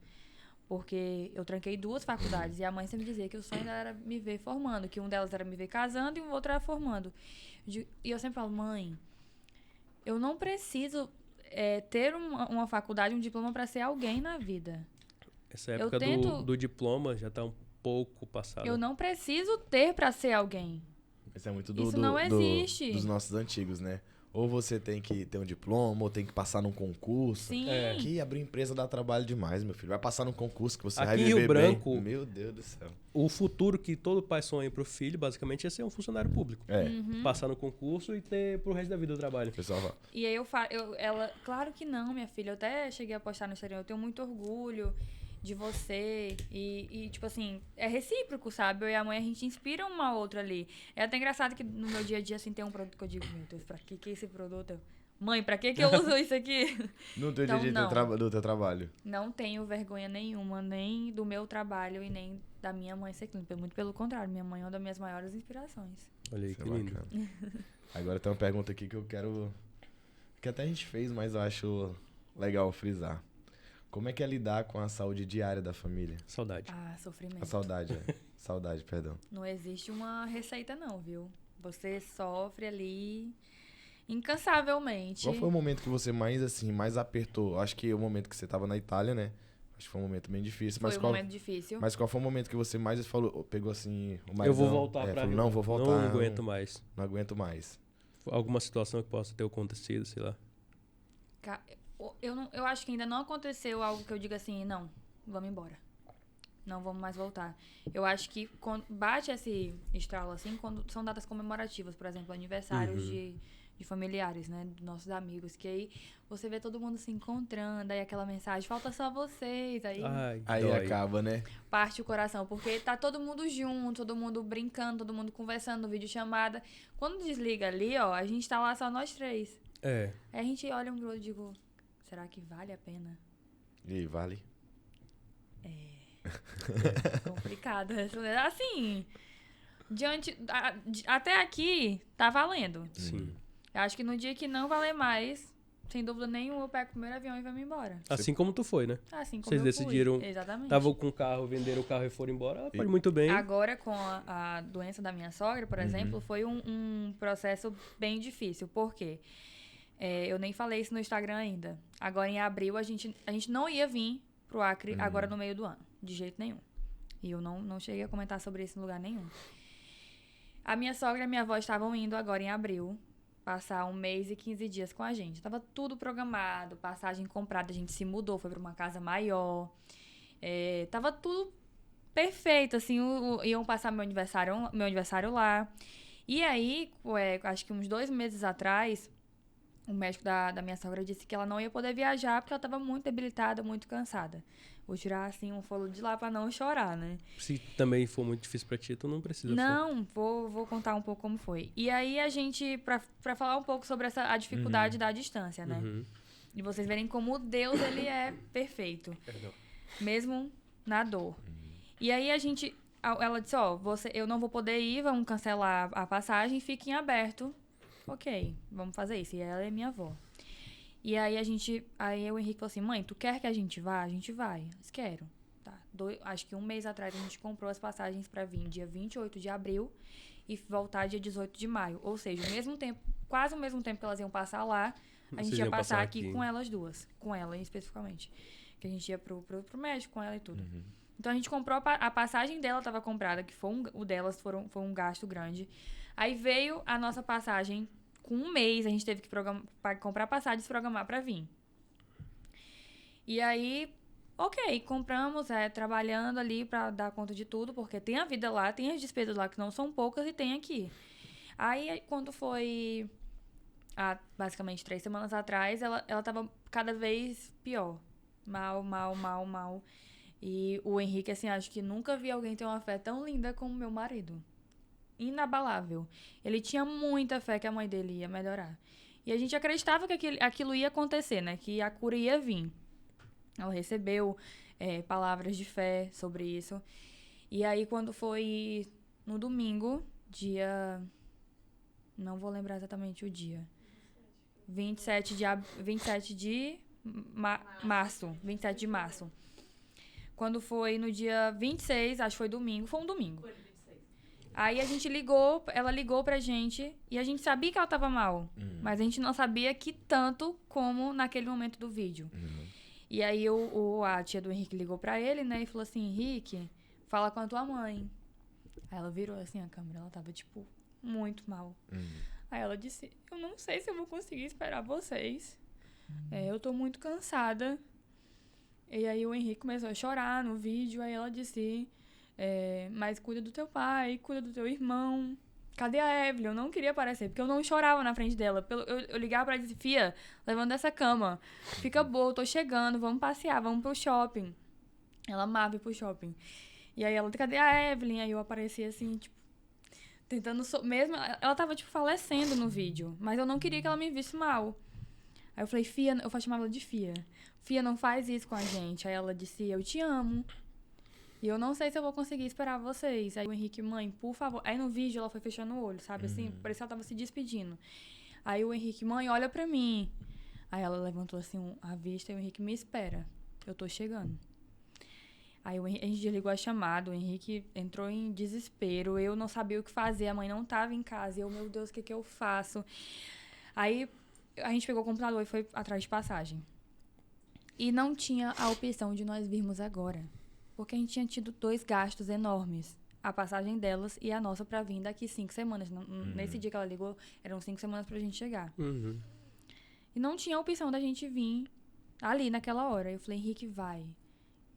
Porque eu tranquei 2 faculdades e a mãe sempre dizia que o sonho dela era me ver formando, que um delas era me ver casando e o outro era formando. E eu sempre falo, mãe, eu não preciso ter uma faculdade, um diploma pra ser alguém na vida. Essa época do diploma já tá um pouco passada. Eu não preciso ter pra ser alguém. Isso é muito Isso não existe. dos nossos antigos, né? Ou você tem que ter um diploma, ou tem que passar num concurso. Sim. Aqui abrir empresa dá trabalho demais, meu filho. Vai passar num concurso que você Aqui vai em viver Rio Branco, bem. Meu Deus do céu. O futuro que todo pai sonha pro filho, basicamente, é ser um funcionário público. É, Passar no concurso e ter pro resto da vida o trabalho. pessoal, ó, E aí ela, claro que não, minha filha. Eu até cheguei a postar no Instagram, eu tenho muito orgulho de você. E tipo assim, é recíproco, sabe? Eu e a mãe, a gente inspira uma a outra ali. É até engraçado que no meu dia a dia, assim, tem um produto que eu digo, meu Deus, pra que esse produto? Mãe, pra que eu uso isso aqui? no teu Então, dia a dia do teu trabalho. Não tenho vergonha nenhuma, nem do meu trabalho e nem da minha mãe ser clínica. Muito pelo contrário, minha mãe é uma das minhas maiores inspirações. Olha aí, Isso que é lindo. bacana. Agora tem uma pergunta aqui que eu quero... Que até a gente fez, mas eu acho legal frisar. Como é que é lidar com a saúde diária da família? Saudade. Ah, sofrimento. A saudade, saudade, perdão. Não existe uma receita não, viu? Você sofre ali incansavelmente. Qual foi o momento que você mais, assim, mais apertou? Acho que o momento que você tava na Itália, né? Acho que foi um momento bem difícil. Foi um momento difícil. Mas qual foi o momento que você mais falou, pegou assim, o maridão? Eu vou voltar pra falou, Rio. não, vou voltar. Não aguento mais. Não aguento mais. Alguma situação que possa ter acontecido, sei lá. Eu acho que ainda não aconteceu algo que eu diga assim, não, vamos embora. Não vamos mais voltar. Eu acho que quando bate esse estralo assim, quando são datas comemorativas, por exemplo, aniversários de familiares, né, dos nossos amigos, que aí você vê todo mundo se encontrando, aí aquela mensagem, falta só vocês, aí Ai, Aí dói. acaba, né? parte o coração, porque tá todo mundo junto, todo mundo brincando, todo mundo conversando, videochamada. Quando desliga ali, ó, a gente tá lá só nós três. É. Aí a gente olha um pro outro e digo, será que vale a pena? E aí, vale? Complicado responder. Assim, até aqui, tá valendo. Sim. Eu acho que no dia que não valer mais, sem dúvida nenhuma, eu pego o primeiro avião e vou me embora. Assim como tu foi, né? Assim como Vocês eu decidiram- fui. Exatamente. Tava com o carro, venderam o carro e foram embora. Ela pode muito bem. Agora, com a doença da minha sogra, por exemplo, foi um processo bem difícil. Por quê? Eu nem falei isso no Instagram ainda. Agora, em abril, a gente não ia vir pro Acre agora no meio do ano. De jeito nenhum. E eu não cheguei a comentar sobre isso em lugar nenhum. A minha sogra e a minha avó estavam indo agora em abril passar 1 mês e 15 dias com a gente. Tava tudo programado, passagem comprada, a gente se mudou, foi pra uma casa maior. Tava tudo perfeito, assim, iam passar meu aniversário lá. E aí, acho que uns 2 meses atrás, o médico da minha sogra disse que ela não ia poder viajar porque ela tava muito debilitada, muito cansada. Vou tirar, assim, um fôlego de lá pra não chorar, né? Se também for muito difícil pra ti, tu não precisa. Não, vou contar um pouco como foi. E aí a gente, pra falar um pouco sobre a dificuldade da distância, né? Uhum. E vocês verem como Deus, ele é perfeito. Perdão. Mesmo na dor. E aí ela disse, eu não vou poder ir, vamos cancelar a passagem, fique em aberto. Ok, vamos fazer isso. E ela é minha avó. E aí o Henrique falou assim, mãe, tu quer que a gente vá? A gente vai. Eu disse, quero. Tá. Acho que 1 mês atrás a gente comprou as passagens pra vir dia 28 de abril e voltar dia 18 de maio. Ou seja, quase o mesmo tempo que elas iam passar lá, a Vocês gente ia iam passar passar aqui aqui. com elas duas. Com ela especificamente. Que a gente ia pro médico com ela e tudo. Então a gente comprou a passagem dela, estava comprada, que foi o delas foi um gasto grande. Aí veio a nossa passagem com 1 mês, a gente teve que comprar passagem e se programar para vir. E aí, ok, compramos, trabalhando ali para dar conta de tudo, porque tem a vida lá, tem as despesas lá que não são poucas e tem aqui. Aí, quando foi basicamente 3 semanas atrás, ela tava cada vez pior. Mal. E o Henrique, assim, acho que nunca vi alguém ter uma fé tão linda como meu marido. Inabalável. Ele tinha muita fé que a mãe dele ia melhorar. E a gente acreditava que aquilo ia acontecer, né? Que a cura ia vir. Ela recebeu palavras de fé sobre isso. E aí, quando foi no domingo, não vou lembrar exatamente o dia. 27 de março. 27 de março. Quando foi no dia 26, acho que foi domingo. Foi um domingo. Aí ela ligou pra gente e a gente sabia que ela tava mal. Mas a gente não sabia que tanto como naquele momento do vídeo. E aí a tia do Henrique ligou pra ele, né? E falou assim, Henrique, fala com a tua mãe. Aí ela virou assim a câmera, ela tava, tipo, muito mal. Aí ela disse, eu não sei se eu vou conseguir esperar vocês. Eu tô muito cansada. E aí o Henrique começou a chorar no vídeo. Aí ela disse, mas cuida do teu pai, cuida do teu irmão. Cadê a Evelyn? Eu não queria aparecer, porque eu não chorava na frente dela. Eu ligava pra ela e disse, Fia, levanta dessa cama. Fica boa, eu tô chegando, vamos passear, vamos pro shopping. Ela amava ir pro shopping. E aí ela, cadê a Evelyn? Aí eu aparecia assim, tipo, tentando... Mesmo, ela tava, tipo, falecendo no vídeo. Mas eu não queria que ela me visse mal. Aí eu falei, Fia, eu chamava ela de Fia. Fia, não faz isso com a gente. Aí ela disse, eu te amo. E eu não sei se eu vou conseguir esperar vocês. Aí o Henrique, mãe, por favor. Aí no vídeo ela foi fechando o olho, sabe? Assim, parecia que ela tava se despedindo. Aí o Henrique, mãe, olha pra mim. Aí ela levantou assim a vista e o Henrique, me espera. Eu tô chegando. Aí a gente desligou a chamada, o Henrique entrou em desespero. Eu não sabia o que fazer, a mãe não tava em casa. Eu, meu Deus, o que eu faço? Aí a gente pegou o computador e foi atrás de passagem. E não tinha a opção de nós virmos agora. Porque a gente tinha tido 2 gastos enormes. A passagem delas e a nossa pra vir daqui 5 semanas. Nesse dia que ela ligou, eram 5 semanas pra gente chegar. E não tinha a opção da gente vir ali naquela hora. Eu falei, Henrique, vai.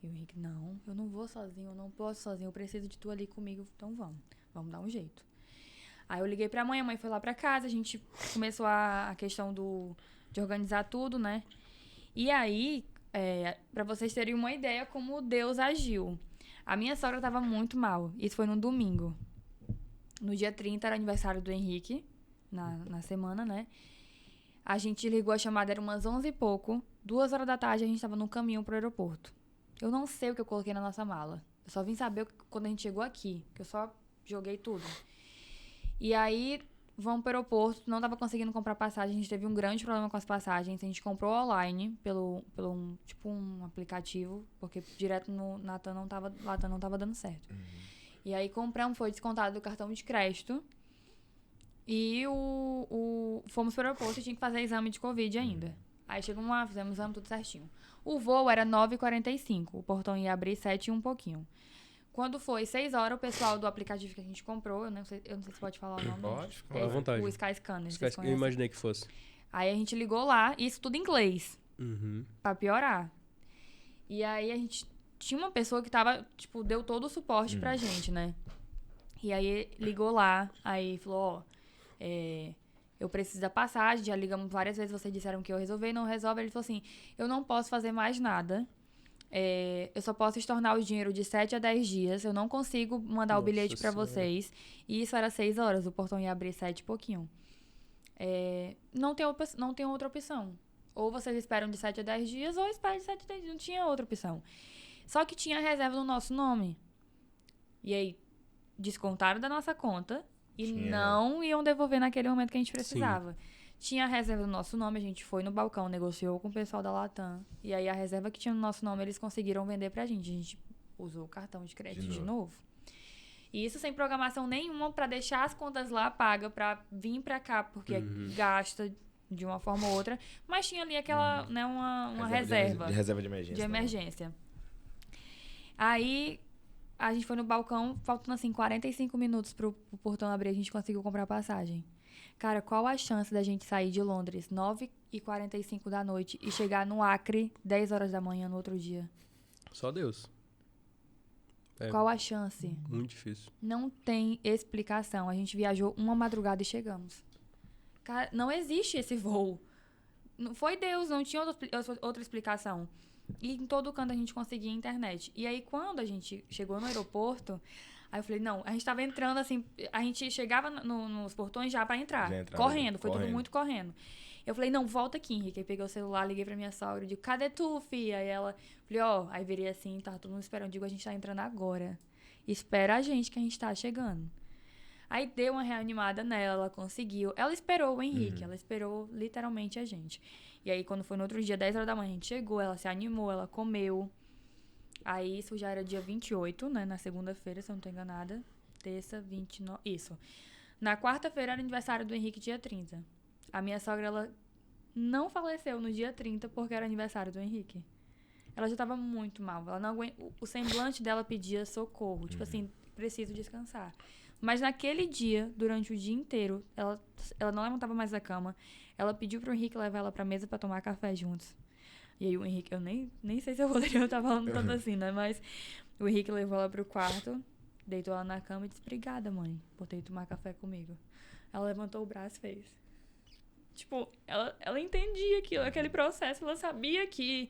E o Henrique, não, eu não vou sozinho, eu não posso sozinho. Eu preciso de tu ali comigo, então vamos dar um jeito. Aí eu liguei pra mãe, a mãe foi lá pra casa. A gente começou a questão de organizar tudo, né? E aí... pra vocês terem uma ideia como Deus agiu. A minha sogra tava muito mal. Isso foi no domingo. No dia 30 era aniversário do Henrique, na semana, né? A gente ligou a chamada, era umas 11 e pouco. 2 horas da tarde a gente tava no caminho pro aeroporto. Eu não sei o que eu coloquei na nossa mala. Eu só vim saber quando a gente chegou aqui, que eu só joguei tudo. E aí... Vamos pro aeroporto, não tava conseguindo comprar passagem, a gente teve um grande problema com as passagens, a gente comprou online pelo um aplicativo, porque direto no Latam não tava dando certo. E aí compramos, foi descontado do cartão de crédito, e fomos pro aeroporto e tinha que fazer exame de Covid ainda. Aí chegamos lá, fizemos o exame, tudo certinho. O voo era 9h45, o portão ia abrir 7 e um pouquinho. Quando foi 6 horas, o pessoal do aplicativo que a gente comprou, eu não sei se pode falar o nome. Pode, fica à vontade. O Sky Scanner. Eu imaginei que fosse. Aí a gente ligou lá, isso tudo em inglês. Pra piorar. E aí a gente tinha uma pessoa que tava, tipo, deu todo o suporte pra gente, né? E aí ligou lá, aí falou, eu preciso da passagem, já ligamos várias vezes, vocês disseram que eu resolvi, não resolve. Ele falou assim, eu não posso fazer mais nada. Eu só posso estornar o dinheiro de 7 a 10 dias. Eu não consigo mandar o bilhete pra vocês. E isso era 6 horas. O portão ia abrir 7 e pouquinho. Não tem outra opção. Ou vocês esperam de 7 a 10 dias, ou esperam de 7 a 10 dias. Não tinha outra opção. Só que tinha a reserva no nosso nome. E aí, descontaram da nossa conta. E não iam devolver naquele momento que a gente precisava. Sim. Tinha a reserva no nosso nome, a gente foi no balcão, negociou com o pessoal da Latam. E aí a reserva que tinha no nosso nome, eles conseguiram vender pra gente. A gente usou o cartão de crédito de novo. E isso sem programação nenhuma pra deixar as contas lá pagas pra vir pra cá, porque gasta de uma forma ou outra. Mas tinha ali aquela, né, uma reserva. De reserva de emergência. De emergência. Aí a gente foi no balcão, faltando assim 45 minutos pro portão abrir, a gente conseguiu comprar a passagem. Cara, qual a chance da gente sair de Londres 9h45 da noite e chegar no Acre 10 horas da manhã no outro dia? Só Deus. Qual a chance? Muito difícil. Não tem explicação. A gente viajou uma madrugada e chegamos. Cara, não existe esse voo. Não foi Deus, não tinha outra explicação. E em todo canto a gente conseguia internet. E aí, quando a gente chegou no aeroporto... Aí eu falei, não, a gente tava entrando assim, a gente chegava nos portões já pra entrar, correndo, foi tudo muito correndo. Eu falei, não, volta aqui, Henrique. Aí peguei o celular, liguei pra minha sogra e digo, cadê tu, filha? Aí ela, falei, aí virei assim, tá todo mundo esperando. Digo, a gente tá entrando agora. Espera a gente que a gente tá chegando. Aí deu uma reanimada nela, ela conseguiu. Ela esperou o Henrique, ela esperou literalmente a gente. E aí quando foi no outro dia, 10 horas da manhã, a gente chegou, ela se animou, ela comeu. Aí, isso já era dia 28, né? Na segunda-feira, se eu não tô enganada. Terça, 29... Isso. Na quarta-feira era aniversário do Henrique, dia 30. A minha sogra, ela não faleceu no dia 30 porque era aniversário do Henrique. Ela já tava muito mal. Ela não aguenta... O semblante dela pedia socorro. Tipo assim, preciso descansar. Mas naquele dia, durante o dia inteiro, ela não levantava mais da cama. Ela pediu pro Henrique levar ela pra mesa pra tomar café juntos. E aí o Henrique, eu nem sei se eu poderia estar falando tanto assim, né? Mas o Henrique levou ela pro quarto, deitou ela na cama e disse, obrigada, mãe, por ter ido tomar café comigo. Ela levantou o braço e fez. Tipo, ela entendia aquele processo, ela sabia que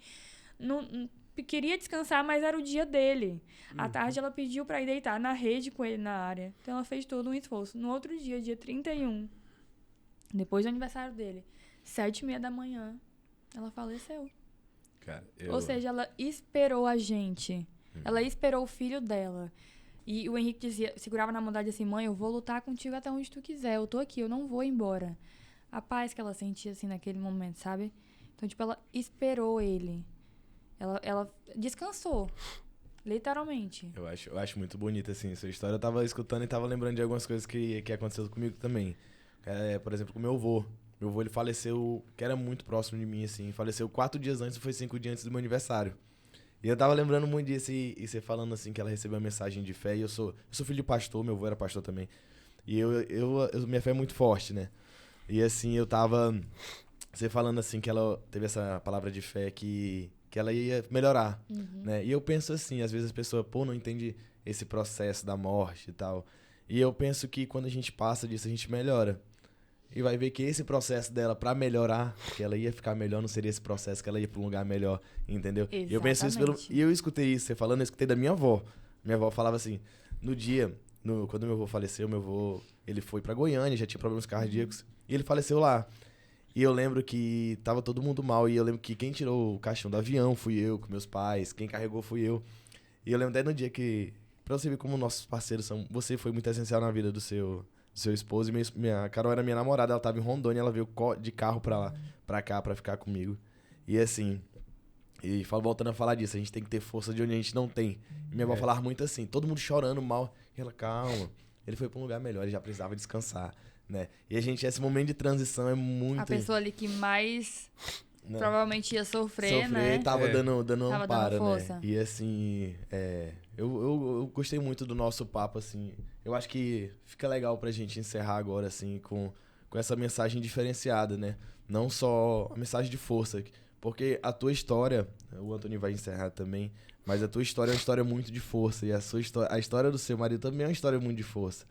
não queria descansar, mas era o dia dele. À tarde ela pediu pra ir deitar na rede com ele na área. Então ela fez todo um esforço. No outro dia, dia 31, depois do aniversário dele, 7h30 da manhã, ela faleceu. Cara, Ou seja, ela esperou a gente. Ela esperou o filho dela. E o Henrique segurava na mão dela e disse assim, mãe, eu vou lutar contigo até onde tu quiser. Eu tô aqui, eu não vou embora. A paz que ela sentia, assim, naquele momento, sabe? Então, tipo, ela esperou ele. Ela descansou. Literalmente. Eu acho muito bonita, assim, sua história. Eu tava escutando e tava lembrando de algumas coisas que aconteceu comigo também. Por exemplo, com meu avô. Meu avô, ele faleceu, que era muito próximo de mim, assim. Faleceu 4 dias antes, foi 5 dias antes do meu aniversário. E eu tava lembrando muito disso e você falando, assim, que ela recebeu uma mensagem de fé. E eu sou filho de pastor, meu avô era pastor também. E minha fé é muito forte, né? E, assim, eu tava... Você falando, assim, que ela teve essa palavra de fé que ela ia melhorar, né? E eu penso assim, às vezes as pessoas, não entende esse processo da morte e tal. E eu penso que quando a gente passa disso, a gente melhora. E vai ver que esse processo dela, pra melhorar, que ela ia ficar melhor, não seria esse processo que ela ia pra um lugar melhor, entendeu? Exatamente. E eu penso isso E eu escutei isso, você falando, eu escutei da minha avó. Minha avó falava assim, quando meu avô faleceu, ele foi pra Goiânia, já tinha problemas cardíacos, e ele faleceu lá. E eu lembro que tava todo mundo mal, e eu lembro que quem tirou o caixão do avião fui eu, com meus pais, quem carregou fui eu. E eu lembro até no dia que, pra você ver como nossos parceiros são, você foi muito essencial na vida do seu esposo, e a Carol era minha namorada, ela tava em Rondônia, ela veio de carro pra cá, pra ficar comigo. E assim, voltando a falar disso, a gente tem que ter força de onde a gente não tem. E minha avó falava muito assim, todo mundo chorando mal, e ela, calma, ele foi pra um lugar melhor, ele já precisava descansar. Né? E esse momento de transição é muito... A pessoa ali que mais provavelmente ia sofrer, né? Tava dando tava amparo, dando força. né? E assim, eu gostei muito do nosso papo, assim. Eu acho que fica legal pra gente encerrar agora, assim, com essa mensagem diferenciada, né? Não só a mensagem de força, porque a tua história, o Antônio vai encerrar também, mas a tua história é uma história muito de força, e a história do seu marido também é uma história muito de força.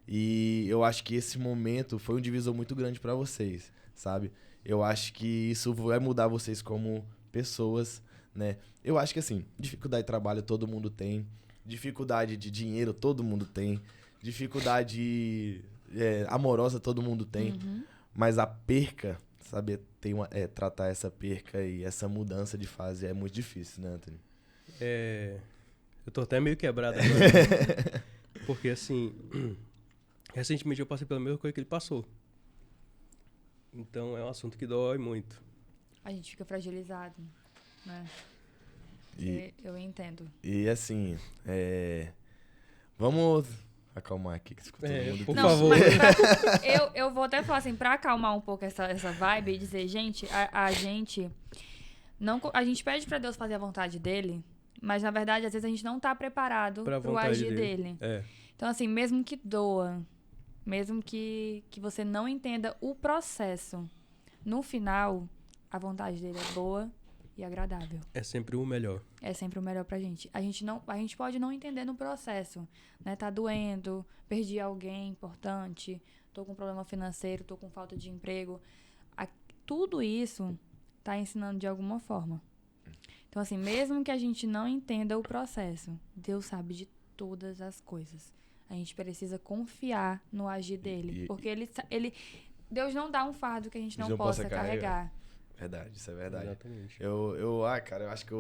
E eu acho que esse momento foi um divisor muito grande pra vocês, sabe? Eu acho que isso vai mudar vocês como pessoas, né? Eu acho que, assim, dificuldade de trabalho todo mundo tem, dificuldade de dinheiro todo mundo tem, dificuldade amorosa todo mundo tem, mas a perca, saber tratar essa perca e essa mudança de fase é muito difícil, né, Antônio? Eu tô até meio quebrado agora, porque, assim... Recentemente eu passei pela mesma coisa que ele passou. Então é um assunto que dói muito. A gente fica fragilizado, né? Eu entendo. E assim, vamos acalmar aqui, que ficou todo mundo... Por favor. Eu vou até falar assim, pra acalmar um pouco essa vibe e dizer, gente, a gente pede pra Deus fazer a vontade dele, mas na verdade às vezes a gente não tá preparado pro agir dele. Então assim, mesmo que doa, mesmo que você não entenda o processo, no final, a vontade dele é boa e agradável. É sempre o melhor. É sempre o melhor pra gente. A gente pode não entender no processo, né? Tá doendo, perdi alguém importante, tô com problema financeiro, tô com falta de emprego. Tudo isso tá ensinando de alguma forma. Então, assim, mesmo que a gente não entenda o processo, Deus sabe de todas as coisas. A gente precisa confiar no agir dele. Porque Deus não dá um fardo que a gente não possa carregar. Verdade, isso é verdade. Exatamente. Cara, eu acho que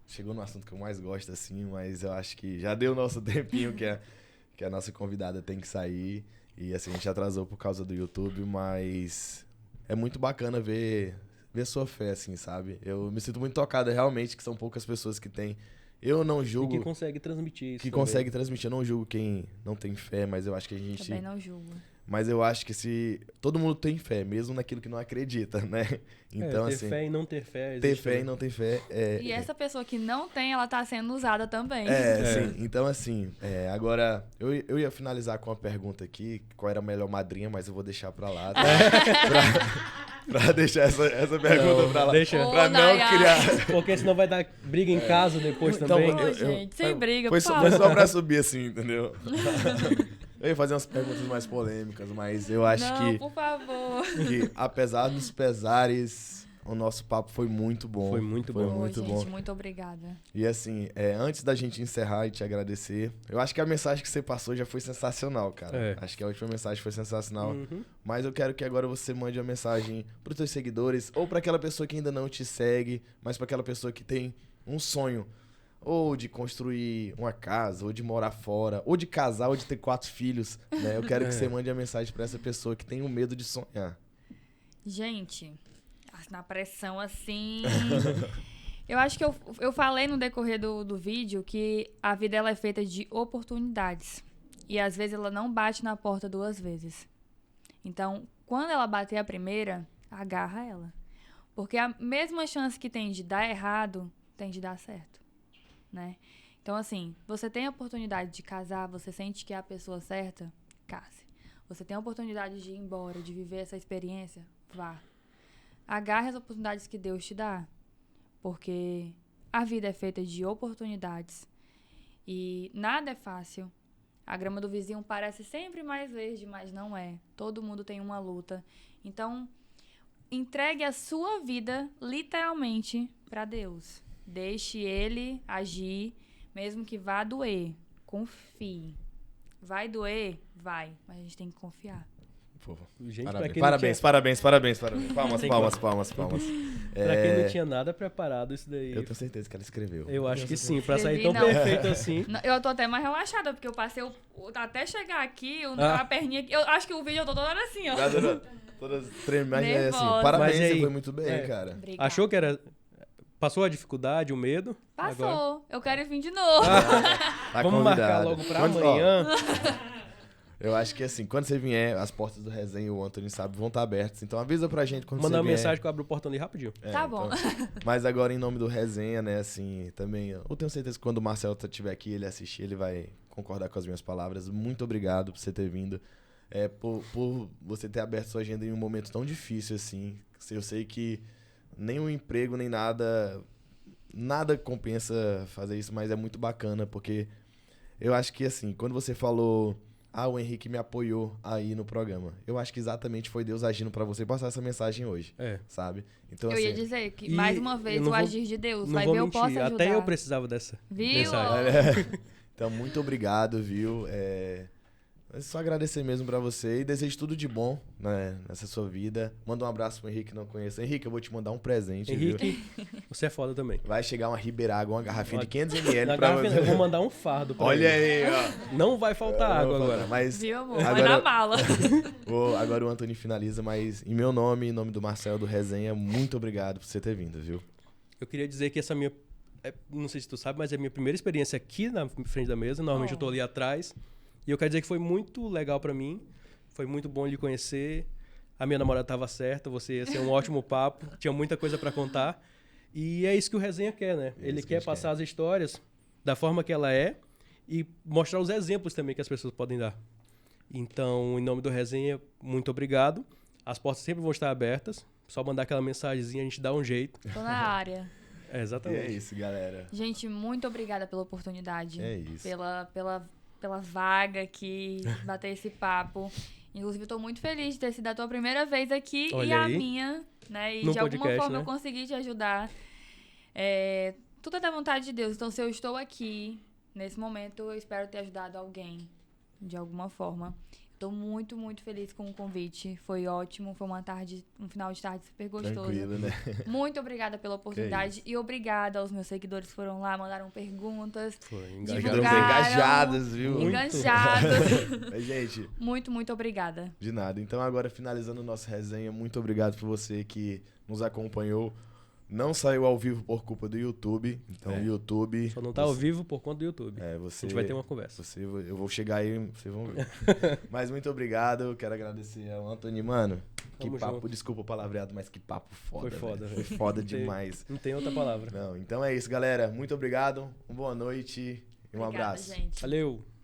chegou no assunto que eu mais gosto, assim, mas eu acho que já deu o nosso tempinho que a nossa convidada tem que sair. E assim, a gente atrasou por causa do YouTube, mas é muito bacana ver sua fé, assim, sabe? Eu me sinto muito tocado, realmente, que são poucas pessoas que têm. Eu não julgo... E que consegue transmitir isso. Que consegue transmitir. Eu não julgo quem não tem fé, mas eu acho que a gente... Também não julgo. Mas eu acho que se todo mundo tem fé, mesmo naquilo que não acredita, né? Então, ter assim, fé e não ter fé. ter existe fé e também. não ter fé E essa pessoa que não tem, ela tá sendo usada também. sim. Então, assim, agora eu ia finalizar com uma pergunta aqui, qual era a melhor madrinha, mas eu vou deixar pra lá, tá? pra deixar essa pergunta pra lá. Deixa. Ô, Pra não Nayara. criar. Porque senão vai dar briga em casa depois Então, também. Ô, gente, sem briga, Foi por só, foi favor. só pra subir assim, entendeu? Eu ia fazer umas perguntas mais polêmicas, mas eu acho Não, por favor. que, apesar dos pesares, o nosso papo foi muito bom. Foi muito bom. Ô, Muito gente, bom. muito obrigada. E assim, antes da gente encerrar e te agradecer, eu acho que a mensagem que você passou já foi sensacional, cara. É. Acho que a última mensagem foi sensacional. Uhum. Mas eu quero que agora você mande uma mensagem pros teus seguidores, ou pra aquela pessoa que ainda não te segue, mas pra aquela pessoa que tem um sonho, ou de construir uma casa, ou de morar fora, ou de casar, ou de ter 4 filhos, né? Eu quero que você mande a mensagem pra essa pessoa que tem o medo de sonhar. Gente, na pressão assim. Eu acho que eu falei no decorrer do vídeo que a vida ela é feita de oportunidades. E às vezes ela não bate na porta 2 vezes. Então, quando ela bater a primeira, agarra ela. Porque a mesma chance que tem de dar errado, tem de dar certo, né? Então, assim, você tem a oportunidade de casar, você sente que é a pessoa certa, case. Você tem a oportunidade de ir embora, de viver essa experiência, vá. Agarre as oportunidades que Deus te dá. Porque a vida é feita de oportunidades. E nada é fácil. A grama do vizinho parece sempre mais verde, mas não é. Todo mundo tem uma luta. Então, entregue a sua vida, literalmente, para Deus. Deixe Ele agir, mesmo que vá doer. Confie. Vai doer? Vai. Mas a gente tem que confiar. Pô, Gente, pra parabéns, quem parabéns, não parabéns, parabéns, parabéns. Palmas, Tem palmas, palmas, palmas. Pra quem não tinha nada preparado, isso daí. Eu tenho certeza que ela escreveu. Eu acho que sim, pra sair Escrevi, tão não. perfeito assim. Não, eu tô até mais relaxada, porque eu passei até chegar aqui, Ah. a perninha aqui. Eu acho que o vídeo eu tô toda hora assim, ó. Todas tremendo, mas é assim, Nervosa. parabéns, Mas aí, você foi muito bem, é. cara. Obrigada. Achou que era. Passou a dificuldade, o medo? Passou. Agora. Eu quero vir de novo. Tá Vamos convidado. marcar logo pra Quando- ó, amanhã. eu acho que assim, quando você vier, as portas do Resenha, o Antônio sabe, vão estar abertas. Então avisa pra gente quando Mandar você uma vier. mensagem que eu abro o portão ali rapidinho. Tá bom. Mas agora, em nome do Resenha, né, assim, também, eu tenho certeza que quando o Marcelo estiver aqui, ele assistir, ele vai concordar com as minhas palavras. Muito obrigado por você ter vindo. Por você ter aberto sua agenda em um momento tão difícil, assim. Eu sei que nem o emprego, nem nada compensa fazer isso, mas é muito bacana, porque eu acho que, assim, quando você falou... o Henrique me apoiou aí no programa. Eu acho que exatamente foi Deus agindo pra você passar essa mensagem hoje, sabe? Então, Eu assim, ia dizer que, E mais uma eu vez, não o vou- agir de Deus. Não Vai vou ver, eu mentir, posso ajudar. até eu precisava dessa Viu? mensagem. Então, muito obrigado, viu? É só agradecer mesmo pra você e desejo tudo de bom, né, nessa sua vida. Manda um abraço pro Henrique que não conheço. Henrique, eu vou te mandar um presente, viu? Henrique, você é foda também. Vai chegar uma Ribeiraga, uma garrafinha de 500ml Na pra garrafa, você. eu vou mandar um fardo pra Olha ele. aí, ó. Não vai faltar água agora. Mas Viu, amor? Vai agora, na bala. agora o Antônio finaliza, mas em meu nome, em nome do Marcelo do Resenha, muito obrigado por você ter vindo, viu? Eu queria dizer que essa minha... não sei se tu sabe, mas é a minha primeira experiência aqui na frente da mesa. Normalmente eu tô ali atrás. E eu quero dizer que foi muito legal pra mim. Foi muito bom lhe conhecer. A minha namorada tava certa. Você ia ser um ótimo papo. Tinha muita coisa pra contar. E é isso que o Resenha quer, né? É Ele isso que a quer gente passar quer. as histórias da forma que ela é e mostrar os exemplos também que as pessoas podem dar. Então, em nome do Resenha, muito obrigado. As portas sempre vão estar abertas. Só mandar aquela mensagenzinha, a gente dá um jeito. Tô na área. É, E exatamente. é isso, galera. Gente, muito obrigada pela oportunidade. É isso. Pela vaga aqui, bater esse papo. Inclusive, eu tô muito feliz de ter sido a tua primeira vez aqui Olha e a aí. minha, né? E No de alguma podcast, forma né? eu consegui te ajudar. Tudo é da vontade de Deus. Então, se eu estou aqui, nesse momento, eu espero ter ajudado alguém, de alguma forma. Tô muito, muito feliz com o convite. Foi ótimo. Foi um final de tarde super gostoso. Tranquilo, né? Muito obrigada pela oportunidade. E obrigada aos meus seguidores que foram lá, mandaram perguntas. Foi Estamos engajado. Divulgaram. engajados, viu? Enganjados. Mas, gente, Muito, muito obrigada. de nada. Então, agora, finalizando o nosso resenha, muito obrigado por você que nos acompanhou. Não saiu ao vivo por culpa do YouTube. Então, YouTube... Só não tá ao vivo por conta do YouTube. Você, a gente vai ter uma conversa. Eu vou chegar aí, vocês vão ver. Mas muito obrigado. Quero agradecer ao Anthony, mano. Que Tamo papo, junto. desculpa o palavreado, mas que papo foda. Foi foda, Foi velho. foda demais. Não tem outra palavra. Não, então é isso, galera. Muito obrigado. Uma boa noite e um Obrigada, abraço. gente. Valeu!